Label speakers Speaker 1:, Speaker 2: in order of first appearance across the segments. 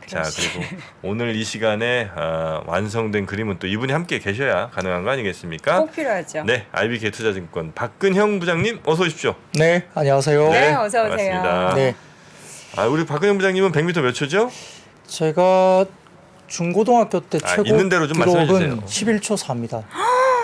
Speaker 1: 자, 그리고 오늘 이 시간에 완성된 그림은 또 이분이 함께 계셔야 가능한 거 아니겠습니까?
Speaker 2: 꼭 필요하죠.
Speaker 1: 네, IBK투자증권 박근형 부장님 어서 오십시오.
Speaker 3: 네, 안녕하세요.
Speaker 2: 네, 어서 오세요.
Speaker 1: 반갑습니다.
Speaker 3: 네,
Speaker 1: 우리 박근형 부장님은 100m 몇 초죠?
Speaker 3: 제가 중고등학교 때 최고
Speaker 1: 있는 대로 좀 말씀해
Speaker 3: 기록은
Speaker 1: 주세요.
Speaker 3: 11초 4입니다.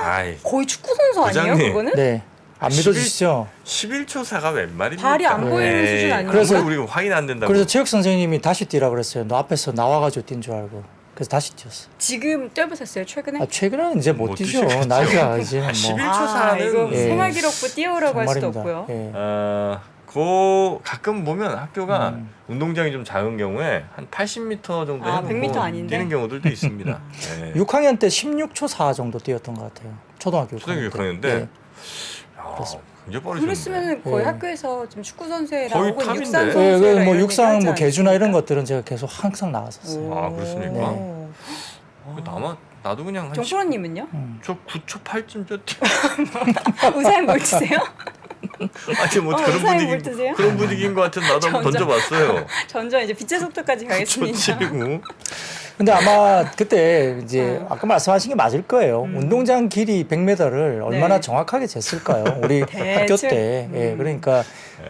Speaker 1: 아이,
Speaker 2: 거의 축구 선수 아니에요,
Speaker 1: 부장님.
Speaker 2: 그거는?
Speaker 3: 네, 안
Speaker 1: 11
Speaker 3: 믿어지시죠?
Speaker 1: 11초 4가 웬 말입니까?
Speaker 2: 발이 안 보이는
Speaker 1: 에이,
Speaker 2: 수준 아니에요?
Speaker 3: 그래서
Speaker 1: 우리가 확인 안 된다고.
Speaker 3: 그래서 체육 선생님이 다시 뛰라 그랬어요. 너 앞에서 나와가지고 뛴 줄 알고. 그래서 다시 뛰었어.
Speaker 2: 지금 뛰어보셨어요, 최근에?
Speaker 3: 최근에는 이제 못
Speaker 1: 못
Speaker 3: 뛰죠.
Speaker 1: 뛰시겠죠.
Speaker 3: 나이가 이제 뭐
Speaker 1: 11초 4는
Speaker 2: 이거
Speaker 3: 예.
Speaker 2: 생활기록부 띄우라고 할 수도
Speaker 3: 정말입니다.
Speaker 2: 없고요.
Speaker 3: 예.
Speaker 1: 가끔 보면 학교가 운동장이 좀 작은 경우에 한 80m 정도 해놓고
Speaker 2: 100m 아닌데?
Speaker 1: 뛰는 경우들도 있습니다. 네.
Speaker 3: 6학년 때 16초 4 정도 뛰었던 것 같아요. 초등학교
Speaker 1: 초등학교 6학년
Speaker 3: 때.
Speaker 1: 때?
Speaker 3: 네.
Speaker 1: 굉장히 빠르셨네.
Speaker 2: 그랬으면 거의
Speaker 3: 예.
Speaker 2: 학교에서 좀 축구 선수회랑
Speaker 1: 거의
Speaker 2: 혹은
Speaker 1: 탑인데?
Speaker 2: 육상
Speaker 3: 예,
Speaker 2: 선수회랑
Speaker 3: 뭐
Speaker 2: 이런
Speaker 3: 육상
Speaker 2: 얘기
Speaker 3: 뭐
Speaker 2: 하지
Speaker 3: 개주나 이런
Speaker 2: 않습니까?
Speaker 3: 것들은 제가 계속 항상 나갔었어요.
Speaker 1: 아, 그렇습니까?
Speaker 2: 오.
Speaker 1: 나도 그냥 한
Speaker 2: 정프로님은요?
Speaker 1: 저 9초 8쯤 저
Speaker 2: 우사인 볼트세요?
Speaker 1: 아니 뭐 그런
Speaker 2: 우사인
Speaker 1: 분위기
Speaker 2: 볼트세요?
Speaker 1: 그런 분위기인 것 같은 나도 한번
Speaker 2: 점점.
Speaker 1: 던져봤어요.
Speaker 2: 전전 이제 빛의 속도까지 가겠습니다.
Speaker 1: 좋치고
Speaker 3: 근데 아마 그때 이제 아까 말씀하신 게 맞을 거예요. 운동장 길이 100m를 얼마나
Speaker 2: 네.
Speaker 3: 정확하게 쟀을까요? 우리 학교
Speaker 2: 대충.
Speaker 3: 때. 예, 그러니까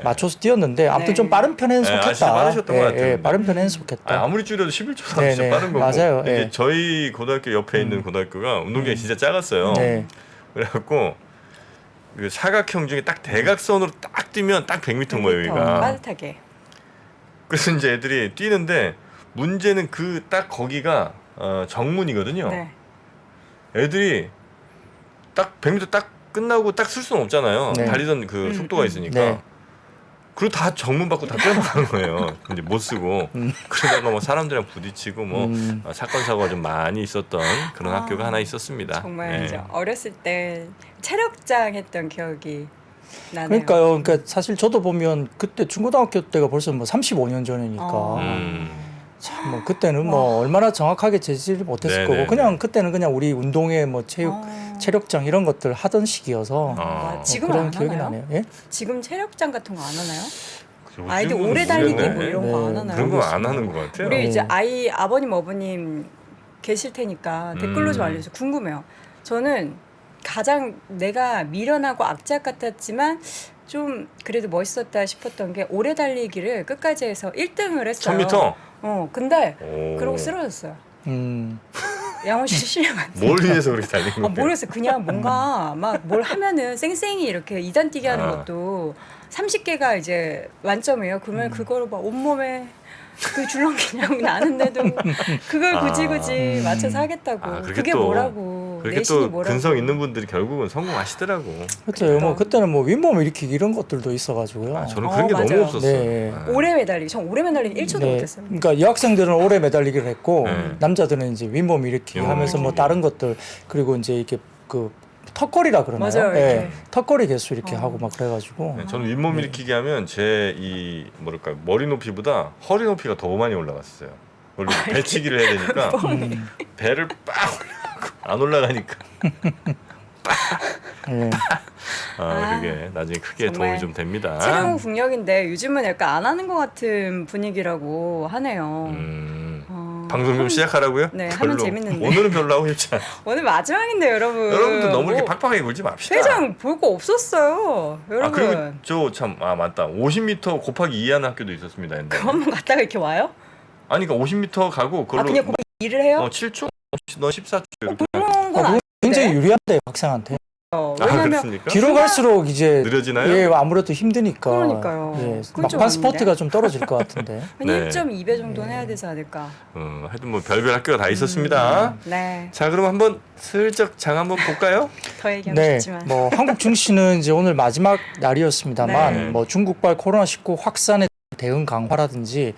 Speaker 3: 맞춰서 뛰었는데 아무튼
Speaker 2: 네.
Speaker 3: 좀 빠른 편에는
Speaker 1: 네,
Speaker 3: 속했다.
Speaker 1: 진짜 빠르셨던 것 같아요.
Speaker 3: 빠른 편에는 속했다.
Speaker 1: 아무리 줄여도 11초 4는
Speaker 3: 네,
Speaker 1: 진짜
Speaker 3: 네.
Speaker 1: 빠른 거고.
Speaker 3: 맞아요.
Speaker 1: 이제
Speaker 3: 네.
Speaker 1: 저희 고등학교 옆에 있는 고등학교가 운동장이 진짜 작았어요.
Speaker 3: 네.
Speaker 1: 그래갖고 그 사각형 중에 딱 대각선으로 딱 뛰면 딱 100m 모여 여기가.
Speaker 2: 빠듯하게.
Speaker 1: 그래서 이제 애들이 뛰는데 문제는 그 딱 거기가 정문이거든요.
Speaker 2: 네.
Speaker 1: 애들이 딱 100m 딱 끝나고 딱 쓸 수는 없잖아요.
Speaker 3: 네.
Speaker 1: 달리던 그 속도가 있으니까.
Speaker 3: 네.
Speaker 1: 그리고 다 정문 받고 다 빼나가는 거예요. 이제 못 쓰고 그러다가 뭐 사람들이랑 부딪히고 뭐 사건 사고가 좀 많이 있었던 그런 학교가 하나 있었습니다.
Speaker 2: 정말
Speaker 1: 네.
Speaker 2: 이제 어렸을 때 체력장 했던 기억이 나네요.
Speaker 3: 그러니까요. 그러니까 사실 저도 보면 그때 중고등학교 때가 벌써 뭐 35년 전이니까 참 뭐 그때는 뭐 얼마나 정확하게 재지를 못했을
Speaker 1: 네네.
Speaker 3: 거고 그냥 그때는 그냥 우리 운동회 뭐 체력장 이런 것들 하던 시기여서
Speaker 2: 지금은
Speaker 3: 그런
Speaker 2: 안
Speaker 3: 기억이
Speaker 2: 하나요?
Speaker 3: 나네요. 예?
Speaker 2: 지금 체력장 같은 거 안 하나요?
Speaker 1: 요즘은
Speaker 2: 아이들 오래 달리기
Speaker 1: 모르겠네.
Speaker 2: 뭐 이런 거 안 하나요?
Speaker 1: 그런 거 안 하는 것 같아요.
Speaker 2: 우리 이제 아버님 어머님 계실 테니까 댓글로 좀 알려주세요. 궁금해요. 저는 가장 내가 미련하고 악착 같았지만 좀 그래도 멋있었다 싶었던 게 오래 달리기를 끝까지 해서 1등을 했어요.
Speaker 1: 1000m?
Speaker 2: 근데
Speaker 1: 오.
Speaker 2: 그러고 쓰러졌어요.
Speaker 3: 음.
Speaker 2: 양호 씨 실력 안
Speaker 1: 뭘 위해서 그렇게 달린 거예요?
Speaker 2: 모르겠어요. 그냥 뭔가 막 뭘 하면은 쌩쌩이 이렇게 2단 뛰기 하는
Speaker 1: 아.
Speaker 2: 것도 30개가 이제 만점이에요. 그러면 그거를 막 온몸에 그 줄넘기냐고 나는데도 그걸 굳이 맞춰서 하겠다고.
Speaker 1: 그렇게
Speaker 2: 그게
Speaker 1: 또
Speaker 2: 뭐라고.
Speaker 1: 그렇게
Speaker 2: 내신이
Speaker 1: 또
Speaker 2: 뭐라고.
Speaker 1: 근성 있는 분들이 결국은 성공하시더라고.
Speaker 3: 그렇죠. 뭐 그때는 뭐 윗몸 일으키기 이런 것들도 있어가지고요.
Speaker 1: 저는 그런 게
Speaker 2: 맞아요.
Speaker 1: 너무 없었어요.
Speaker 3: 네.
Speaker 2: 오래 매달리기. 전 오래 매달리기 1초도 못했어요.
Speaker 3: 그러니까 여학생들은 오래 매달리기를 했고
Speaker 1: 네.
Speaker 3: 남자들은 이제 윗몸 일으키기
Speaker 1: 윗몸
Speaker 3: 하면서 뭐
Speaker 1: 일으키기.
Speaker 3: 다른 것들 그리고 이제 이렇게 그 턱걸이라 그러나요?
Speaker 2: 맞아요,
Speaker 3: 예.
Speaker 2: 이렇게.
Speaker 3: 턱걸이 개수 이렇게 하고 막 그래가지고
Speaker 1: 네, 저는 윗몸 일으키기 하면 제 이 뭐랄까 머리 높이보다 허리 높이가 더 많이 올라갔어요. 원래 배치기를 해야 되니까 배를 빡 올려갖고 안 올라가니까
Speaker 3: 예.
Speaker 1: 그게 나중에 크게
Speaker 2: 정말
Speaker 1: 도움이 좀 됩니다.
Speaker 2: 체력은 국력인데 요즘은 약간 안 하는 것 같은 분위기라고 하네요.
Speaker 1: 방송 좀 시작하라고요?
Speaker 2: 네, 하면 재밌는데.
Speaker 1: 오늘은 별로 하고 싶지 않아.
Speaker 2: 오늘 마지막인데 여러분.
Speaker 1: 여러분도 너무 이렇게
Speaker 2: 뭐
Speaker 1: 팍팍하게 굴지 맙시다.
Speaker 2: 회장 볼 거 없었어요, 여러분.
Speaker 1: 그리고 저 참 맞다. 50m 곱하기 2 하는 학교도 있었습니다. 근데.
Speaker 2: 그것만 갔다가 이렇게 와요?
Speaker 1: 아니 그러니까 50m 가고 그걸로
Speaker 2: 그냥 거기 일을 해요?
Speaker 1: 7초, 너 14초 이렇게.
Speaker 2: 그런 건
Speaker 3: 그건
Speaker 2: 아닌데.
Speaker 3: 굉장히 유리한데 학생한테
Speaker 2: 왜냐면
Speaker 1: 그렇습니까?
Speaker 3: 뒤로 갈수록 이제
Speaker 1: 느려지나요?
Speaker 3: 예 아무래도 힘드니까
Speaker 2: 그러니까요.
Speaker 3: 예,
Speaker 2: 그건 좀
Speaker 3: 막판
Speaker 2: 아닌데?
Speaker 3: 스포트가 좀 떨어질 것 같은데
Speaker 2: 한
Speaker 1: 네.
Speaker 2: 1.2배 정도는 해야 되지 않을까.
Speaker 1: 하여튼 뭐 별별 학교가 다 있었습니다.
Speaker 2: 네,
Speaker 1: 자 그럼 한번 슬쩍 장 한번 볼까요?
Speaker 2: 더 얘기하고
Speaker 3: 네,
Speaker 2: 싶지만.
Speaker 3: 뭐 한국 증시는 이제 오늘 마지막 날이었습니다만
Speaker 1: 네.
Speaker 3: 뭐 중국발 코로나19 확산에 대응 강화라든지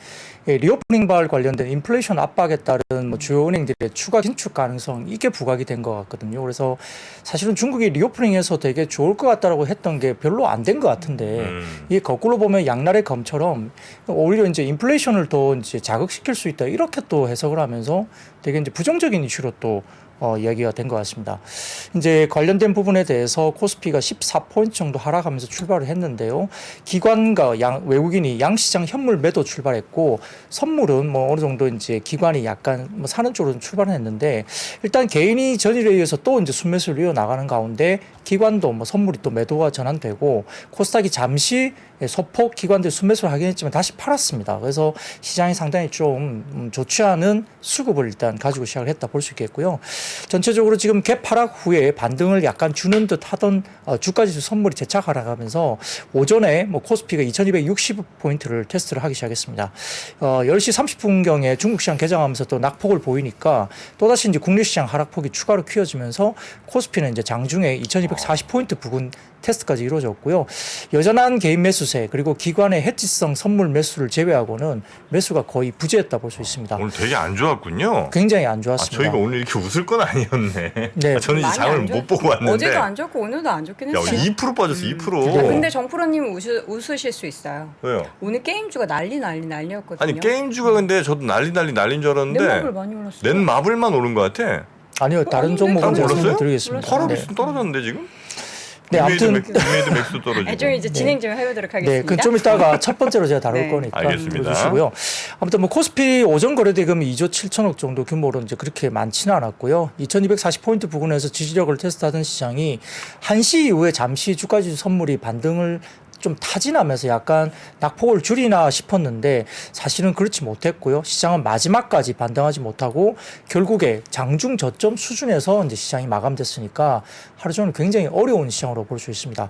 Speaker 3: 리오프닝발 관련된 인플레이션 압박에 따른 뭐 주요 은행들의 추가 긴축 가능성 이게 부각이 된 것 같거든요. 그래서 사실은 중국이 리오프닝해서 되게 좋을 것 같다라고 했던 게 별로 안 된 것 같은데 이게 거꾸로 보면 양날의 검처럼 오히려 이제 인플레이션을 더 이제 자극시킬 수 있다 이렇게 또 해석을 하면서 되게 이제 부정적인 이슈로 또 이야기가 된 것 같습니다. 이제 관련된 부분에 대해서 코스피가 14포인트 정도 하락하면서 출발을 했는데요. 기관과 외국인이 양시장 현물 매도 출발했고 선물은 뭐 어느 정도 이제 기관이 약간 뭐 사는 쪽으로 출발을 했는데 일단 개인이 전일에 의해서 또 이제 순매수를 이어나가는 가운데 기관도 뭐 선물이 또 매도가 전환되고 코스닥이 잠시 소폭 기관들 순매수를 하긴 했지만 다시 팔았습니다. 그래서 시장이 상당히 좀 좋지 않은 수급을 일단 가지고 시작을 했다 볼 수 있겠고요. 전체적으로 지금 갭 하락 후에 반등을 약간 주는 듯 하던 주가지수 선물이 재차 하락하면서 오전에 뭐 코스피가 2260포인트를 테스트를 하기 시작했습니다. 10시 30분경에 중국 시장 개장하면서 또 낙폭을 보이니까 또다시 이제 국내 시장 하락폭이 추가로 키워지면서 코스피는 이제 장중에 2240포인트 부근 테스트까지 이루어졌고요. 여전한 개인 매수세 그리고 기관의 해지성 선물 매수를 제외하고는 매수가 거의 부재했다 볼 수 있습니다.
Speaker 1: 오늘 되게 안 좋았군요.
Speaker 3: 굉장히 안 좋았습니다.
Speaker 1: 저희가 오늘 이렇게 웃을 건 아니었네.
Speaker 3: 네.
Speaker 1: 저는 이제
Speaker 2: 많이
Speaker 1: 장을
Speaker 2: 안
Speaker 1: 못 보고 왔는데.
Speaker 2: 어제도 안 좋고 오늘도 안 좋긴
Speaker 1: 야,
Speaker 2: 했어요.
Speaker 1: 2% 빠졌어, 2%.
Speaker 2: 근데 정프로님 웃으실 수 있어요.
Speaker 1: 왜요?
Speaker 2: 오늘 게임주가 난리였거든요.
Speaker 1: 아니 게임주가 근데 저도 난린 줄 알았는데
Speaker 2: 넷마블 많이 올랐어요.
Speaker 1: 넷마블만 오른 것 같아.
Speaker 3: 아니요, 다른
Speaker 2: 아닌데?
Speaker 3: 종목은 제가
Speaker 1: 다른
Speaker 3: 설명드리겠습니다.
Speaker 1: 펄어비스 떨어졌는데 지금?
Speaker 3: 네, 아무튼
Speaker 1: 구매드 맥스 떨어지고.
Speaker 2: 좀 이제 진행 좀 해보도록
Speaker 3: 네,
Speaker 2: 하겠습니다.
Speaker 3: 그 좀 이따가 첫 번째로 제가 다룰
Speaker 2: 네.
Speaker 3: 거니까
Speaker 1: 알겠습니다.
Speaker 3: 들어주시고요. 아무튼 뭐 코스피 오전 거래대금이 2조 7천억 정도 규모로 이제 그렇게 많지는 않았고요. 2240포인트 부근에서 지지력을 테스트하던 시장이 1시 이후에 잠시 주가지수 선물이 반등을 좀 타진하면서 약간 낙폭을 줄이나 싶었는데 사실은 그렇지 못했고요. 시장은 마지막까지 반등하지 못하고 결국에 장중 저점 수준에서 이제 시장이 마감됐으니까 하루 종일 굉장히 어려운 시장으로 볼 수 있습니다.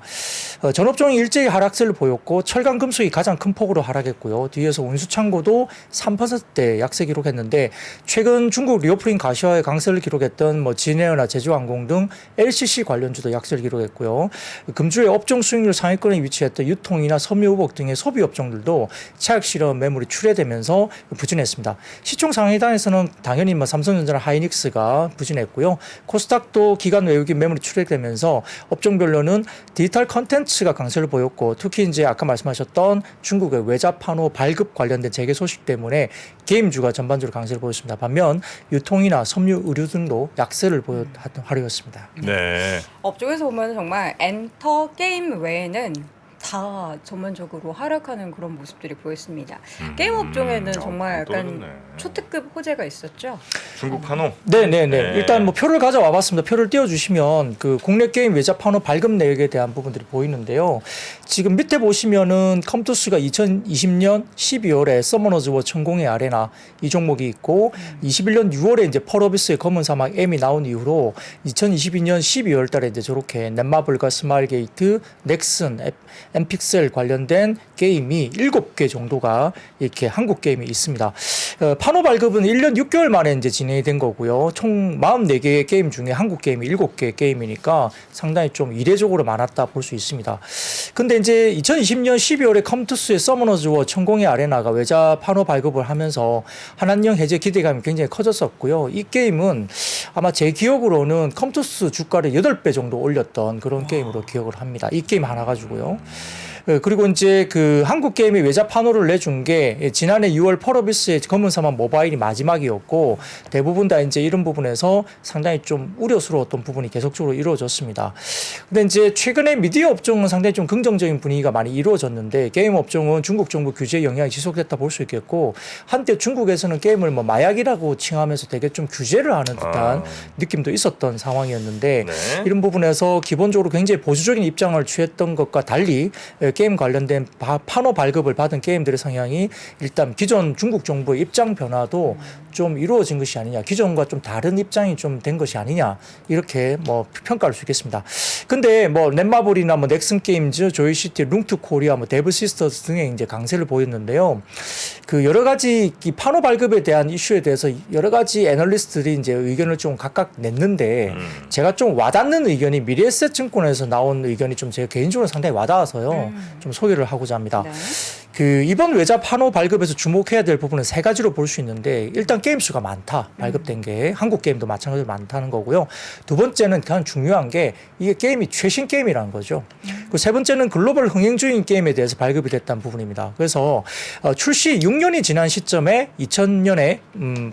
Speaker 3: 전업종이 일제히 하락세를 보였고 철강 금속이 가장 큰 폭으로 하락했고요. 뒤에서 운수창고도 3%대 약세 기록했는데 최근 중국 리오프린 가시화의 강세를 기록했던 뭐 진에어나 제주항공 등 LCC 관련주도 약세를 기록했고요. 금주의 업종 수익률 상위권에 위치했던 유통이나 섬유의복 등의 소비 업종들도 차익 실현 매물이 출회되면서 부진했습니다. 시총 상위단에서는 당연히 뭐 삼성전자나 하이닉스가 부진했고요. 코스닥도 기관 외국인 매물이 출회되면서 업종별로는 디지털 컨텐츠가 강세를 보였고 특히 이제 아까 말씀하셨던 중국의 외자 판호 발급 관련된 재개 소식 때문에 게임주가 전반적으로 강세를 보였습니다. 반면 유통이나 섬유 의류 등도 약세를 보였던 하루였습니다.
Speaker 1: 네.
Speaker 2: 업종에서 보면 정말 엔터 게임 외에는 다 전반적으로 하락하는 그런 모습들이 보였습니다. 게임 업종에는 정말 약간
Speaker 1: 떨어졌네.
Speaker 2: 초특급 호재가 있었죠.
Speaker 1: 중국 판호.
Speaker 3: 네네네.
Speaker 1: 네.
Speaker 3: 일단 뭐 표를 가져와 봤습니다. 표를 띄워주시면 그 국내 게임 외자 판호 발급 내역에 대한 부분들이 보이는데요. 지금 밑에 보시면은 컴투스가 2020년 12월에 서머너즈 워 천공의 아레나 이 종목이 있고 21년 6월에 이제 펄어비스의 검은 사막 M이 나온 이후로 2022년 12월 달에 이제 저렇게 넷마블과 스마일게이트, 넥슨, 엠픽셀 관련된 게임이 7개 정도가 이렇게 한국 게임이 있습니다. 판호 발급은 1년 6개월 만에 이제 진행이 된 거고요. 총 44개의 게임 중에 한국 게임이 7개 게임이니까 상당히 좀 이례적으로 많았다 볼 수 있습니다. 근데 이제 2020년 12월에 컴투스의 서머너즈 워 천공의 아레나가 외자 판호 발급을 하면서 한한령 해제 기대감이 굉장히 커졌었고요. 이 게임은 아마 제 기억으로는 컴투스 주가를 8배 정도 올렸던 그런 게임으로 기억을 합니다. 이 게임 하나 가지고요. 그리고 이제 그 한국 게임이 외자 판호를 내준 게 지난해 6월 펄어비스의 검은 사막 모바일이 마지막이었고 대부분 다 이제 이런 부분에서 상당히 좀 우려스러웠던 부분이 계속적으로 이루어졌습니다. 근데 이제 최근에 미디어 업종은 상당히 좀 긍정적인 분위기가 많이 이루어졌는데 게임 업종은 중국 정부 규제 영향이 지속됐다 볼 수 있겠고 한때 중국에서는 게임을 뭐 마약이라고 칭하면서 되게 좀 규제를 하는 듯한 느낌도 있었던 상황이었는데
Speaker 1: 네.
Speaker 3: 이런 부분에서 기본적으로 굉장히 보수적인 입장을 취했던 것과 달리 게임 관련된 판호 발급을 받은 게임들의 성향이 일단 기존 중국 정부의 입장 변화도 좀 이루어진 것이 아니냐, 기존과 좀 다른 입장이 좀 된 것이 아니냐 이렇게 뭐 평가할 수 있겠습니다. 근데 뭐 넷마블이나 뭐 넥슨 게임즈, 조이시티, 룽투 코리아, 뭐 데브 시스터즈 등의 이제 강세를 보였는데요. 그 여러 가지 이 판호 발급에 대한 이슈에 대해서 여러 가지 애널리스트들이 이제 의견을 좀 각각 냈는데 제가 좀 와닿는 의견이 미래에셋증권에서 나온 의견이 좀 제가 개인적으로 상당히 와닿아서요. 좀 소개를 하고자 합니다.
Speaker 2: 네.
Speaker 3: 그 이번 외자 판호 발급에서 주목해야 될 부분은 세 가지로 볼 수 있는데 일단 게임 수가 많다. 발급된 게 한국 게임도 마찬가지로 많다는 거고요. 두 번째는 가장 중요한 게 이게 게임이 최신 게임이라는 거죠. 그 세 번째는 글로벌 흥행주인 게임에 대해서 발급이 됐다는 부분입니다. 그래서 출시 6년이 지난 시점에 2000년에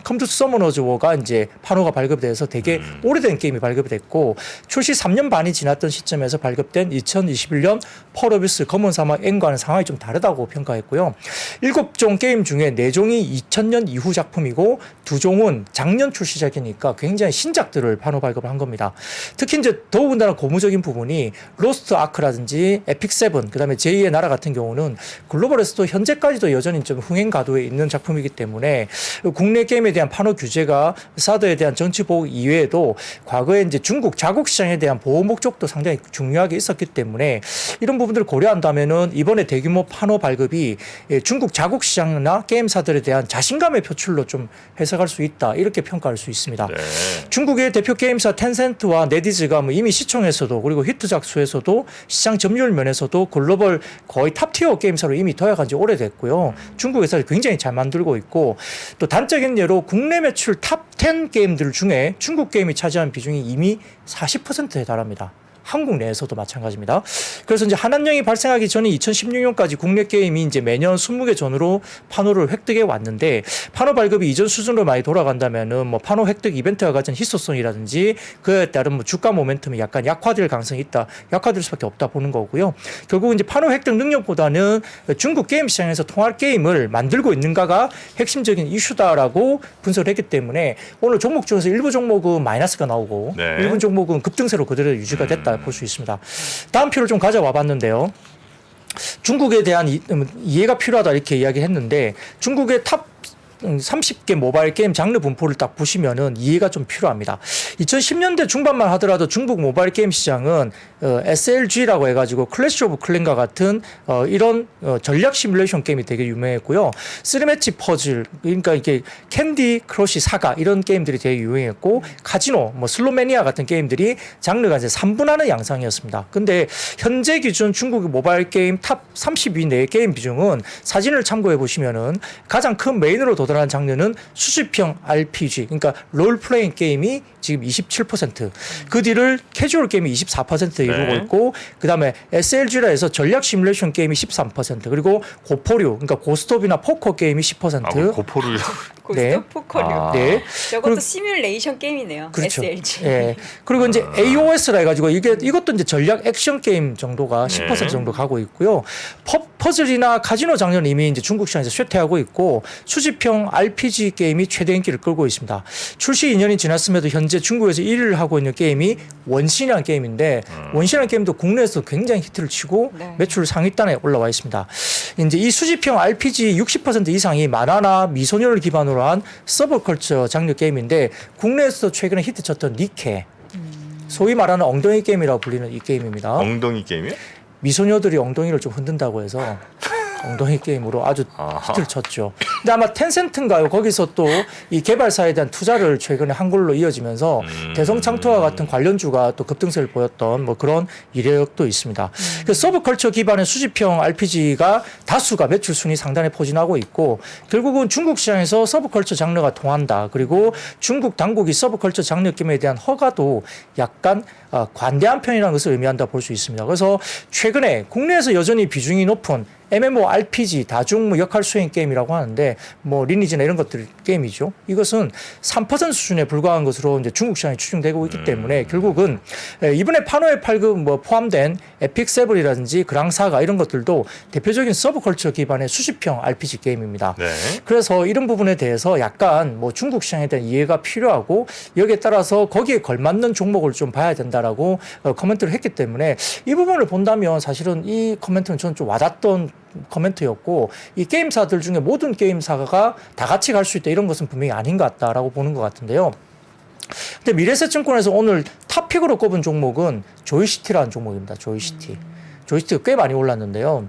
Speaker 3: 컴퓨터 서머너즈 워가 이제 판호가 발급돼서 되게 오래된 게임이 발급이 됐고 출시 3년 반이 지났던 시점에서 발급된 2021년 펄어비스 검은 사막 N과는 상황이 좀 다르다고 평가했고요. 7종 게임 중에 4종이 2000년 이후 작품이고 2종은 작년 출시작이니까 굉장히 신작들을 판호 발급을 한 겁니다. 특히 이제 더군다나 고무적인 부분이 로스트 아크라든지 에픽 세븐, 그다음에 제2의 나라 같은 경우는 글로벌에서도 현재까지도 여전히 좀 흥행 가도에 있는 작품이기 때문에 국내 게임에 대한 판호 규제가 사드에 대한 정치 보호 이외에도 과거에 이제 중국 자국 시장에 대한 보호 목적도 상당히 중요하게 있었기 때문에 이런 부분들을 고려한다면은 이번에 대규모 판호 발급이 중국 자국 시장이나 게임사들에 대한 자신감의 표출로 좀 해석할 수 있다 이렇게 평가할 수 있습니다.
Speaker 1: 네.
Speaker 3: 중국의 대표 게임사 텐센트와 네디즈가 뭐 이미 시총에서도 그리고 히트작 수에서도 시장 점유율 면에서도 글로벌 거의 탑티어 게임사로 이미 도약한 지 오래됐고요. 중국에서 굉장히 잘 만들고 있고 또 단적인 예로 국내 매출 탑 10 게임들 중에 중국 게임이 차지하는 비중이 이미 40%에 달합니다. 한국 내에서도 마찬가지입니다. 그래서 이제 한한령이 발생하기 전에 2016년까지 국내 게임이 이제 매년 20개 전후로 판호를 획득해 왔는데 판호 발급이 이전 수준으로 많이 돌아간다면은 뭐 판호 획득 이벤트가 가진 희소성이라든지 그에 따른 뭐 주가 모멘텀이 약간 약화될 가능성이 있다. 약화될 수밖에 없다 보는 거고요. 결국 이제 판호 획득 능력보다는 중국 게임 시장에서 통할 게임을 만들고 있는가가 핵심적인 이슈다라고 분석을 했기 때문에 오늘 종목 중에서 일부 종목은 마이너스가 나오고
Speaker 1: 네.
Speaker 3: 일부 종목은 급등세로 그대로 유지가 됐다. 볼 수 있습니다. 다음 표를 좀 가져와 봤는데요. 중국에 대한 이해가 필요하다 이렇게 이야기했는데 중국의 탑 30개 모바일 게임 장르 분포를 딱 보시면은 이해가 좀 필요합니다. 2010년대 중반만 하더라도 중국 모바일 게임 시장은 SLG라고 해가지고 클래시 오브 클랜과 같은 이런 전략 시뮬레이션 게임이 되게 유명했고요. 쓰리매치 퍼즐, 그러니까 이게 캔디 크러쉬 사가 이런 게임들이 되게 유행했고 카지노, 뭐 슬로매니아 같은 게임들이 장르가 이제 3분하는 양상이었습니다. 근데 현재 기준 중국 모바일 게임 탑 30위 내 게임 비중은 사진을 참고해 보시면은 가장 큰 메인으로 도달하는 장르는 수집형 RPG, 그러니까 롤플레잉 게임이 지금 27%, 그 뒤를 캐주얼 게임이 24% 이루고
Speaker 1: 네.
Speaker 3: 있고, 그 다음에 SLG라 해서 전략 시뮬레이션 게임이 13%, 그리고 고포류, 그러니까 고스톱이나 포커 게임이 10%.
Speaker 1: 뭐 고포를
Speaker 2: 고스톱
Speaker 3: 네.
Speaker 2: 포커류.
Speaker 1: 아.
Speaker 3: 네.
Speaker 2: 저것도
Speaker 3: 그리고-
Speaker 2: 시뮬레이션 게임이네요.
Speaker 3: 그렇죠.
Speaker 2: SLG.
Speaker 3: 예. 그리고 이제 AOS라 해가지고 이것도 이제 전략 액션 게임 정도가
Speaker 1: 네.
Speaker 3: 10% 정도 가고 있고요. 퍼즐이나 카지노 장르는 이미 이제 중국 시장에서 쇠퇴하고 있고 수집형 RPG 게임이 최대 인기를 끌고 있습니다. 출시 2년이 지났음에도 현재 중국에서 1위를 하고 있는 게임이 원신이라는 게임인데 원신이라는 게임도 국내에서 굉장히 히트를 치고
Speaker 2: 네.
Speaker 3: 매출 상위단에 올라와 있습니다. 이제 이 수집형 RPG 60% 이상이 만화나 미소녀를 기반으로 한 서브컬처 장르 게임인데 국내에서 최근에 히트쳤던 니케, 소위 말하는 엉덩이 게임이라고 불리는 이 게임입니다.
Speaker 1: 엉덩이 게임이요?
Speaker 3: 미소녀들이 엉덩이를 좀 흔든다고 해서 엉덩이 게임으로 아주
Speaker 1: 아하.
Speaker 3: 히트를 쳤죠. 근데 아마 텐센트인가요? 거기서 또 이 개발사에 대한 투자를 최근에 한글로 이어지면서 대성창투와 같은 관련주가 또 급등세를 보였던 뭐 그런 이력도 있습니다. 그래서 서브컬처 기반의 수집형 RPG가 다수가 매출 순위 상단에 포진하고 있고 결국은 중국 시장에서 서브컬처 장르가 통한다. 그리고 중국 당국이 서브컬처 장르 게임에 대한 허가도 약간 관대한 편이라는 것을 의미한다 볼 수 있습니다. 그래서 최근에 국내에서 여전히 비중이 높은 MMORPG 다중 뭐 역할 수행 게임이라고 하는데 뭐 리니지나 이런 것들 게임이죠. 이것은 3% 수준에 불과한 것으로 이제 중국 시장이 추정되고 있기 때문에 결국은 이번에 판호에 팔급 뭐 포함된 에픽 세븐이라든지 그랑사가 이런 것들도 대표적인 서브컬처 기반의 수집형 RPG 게임입니다.
Speaker 1: 네.
Speaker 3: 그래서 이런 부분에 대해서 약간 뭐 중국 시장에 대한 이해가 필요하고 여기에 따라서 거기에 걸맞는 종목을 좀 봐야 된다라고 코멘트를 했기 때문에 이 부분을 본다면 사실은 이 코멘트는 저는 좀 와닿던 코멘트였고 이 게임사들 중에 모든 게임사가 다 같이 갈 수 있다 이런 것은 분명히 아닌 것 같다라고 보는 것 같은데요. 근데 미래에셋증권에서 오늘 탑픽으로 꼽은 종목은 조이시티라는 종목입니다. 조이시티. 조이시티가 꽤 많이 올랐는데요.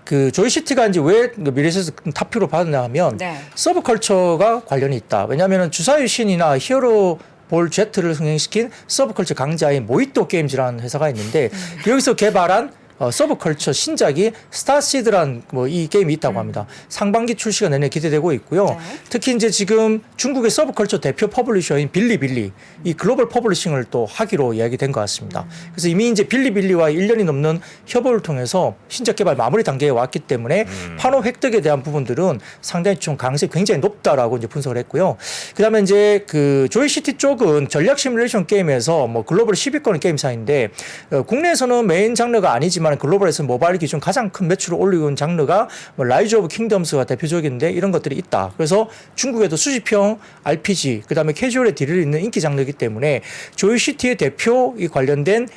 Speaker 3: 그 조이시티가 이제 왜 미래에셋 탑픽으로 받았냐 하면
Speaker 2: 네.
Speaker 3: 서브컬처가 관련이 있다. 왜냐하면 주사위 신이나 히어로 볼 Z를 흥행시킨 서브컬처 강자인 모히또 게임즈라는 회사가 있는데 여기서 개발한 서브컬처 신작이 스타시드란 뭐 이 게임이 있다고 합니다. 상반기 출시가 내내 기대되고 있고요.
Speaker 2: 네.
Speaker 3: 특히 이제 지금 중국의 서브컬처 대표 퍼블리셔인 빌리빌리 이 글로벌 퍼블리싱을 또 하기로 이야기된 것 같습니다. 그래서 이미 이제 빌리빌리와 1년이 넘는 협업을 통해서 신작 개발 마무리 단계에 왔기 때문에 판호 획득에 대한 부분들은 상당히 좀 가능성이 굉장히 높다라고 이제 분석을 했고요. 그다음에 이제 그 조이시티 쪽은 전략 시뮬레이션 게임에서 뭐 글로벌 10위권 게임사인데 국내에서는 메인 장르가 아니지만 글로벌에서 모바일 기준 가장 큰 매출을 올리고 있는 장르가 뭐 라이즈 오브 킹덤스가 대표적인데 이런 것들이 있다. 그래서 중국에도 수집형 RPG 그다음에 캐주얼의 딜을 잇는 인기 장르이기 때문에 조이시티의 대표 이 관련된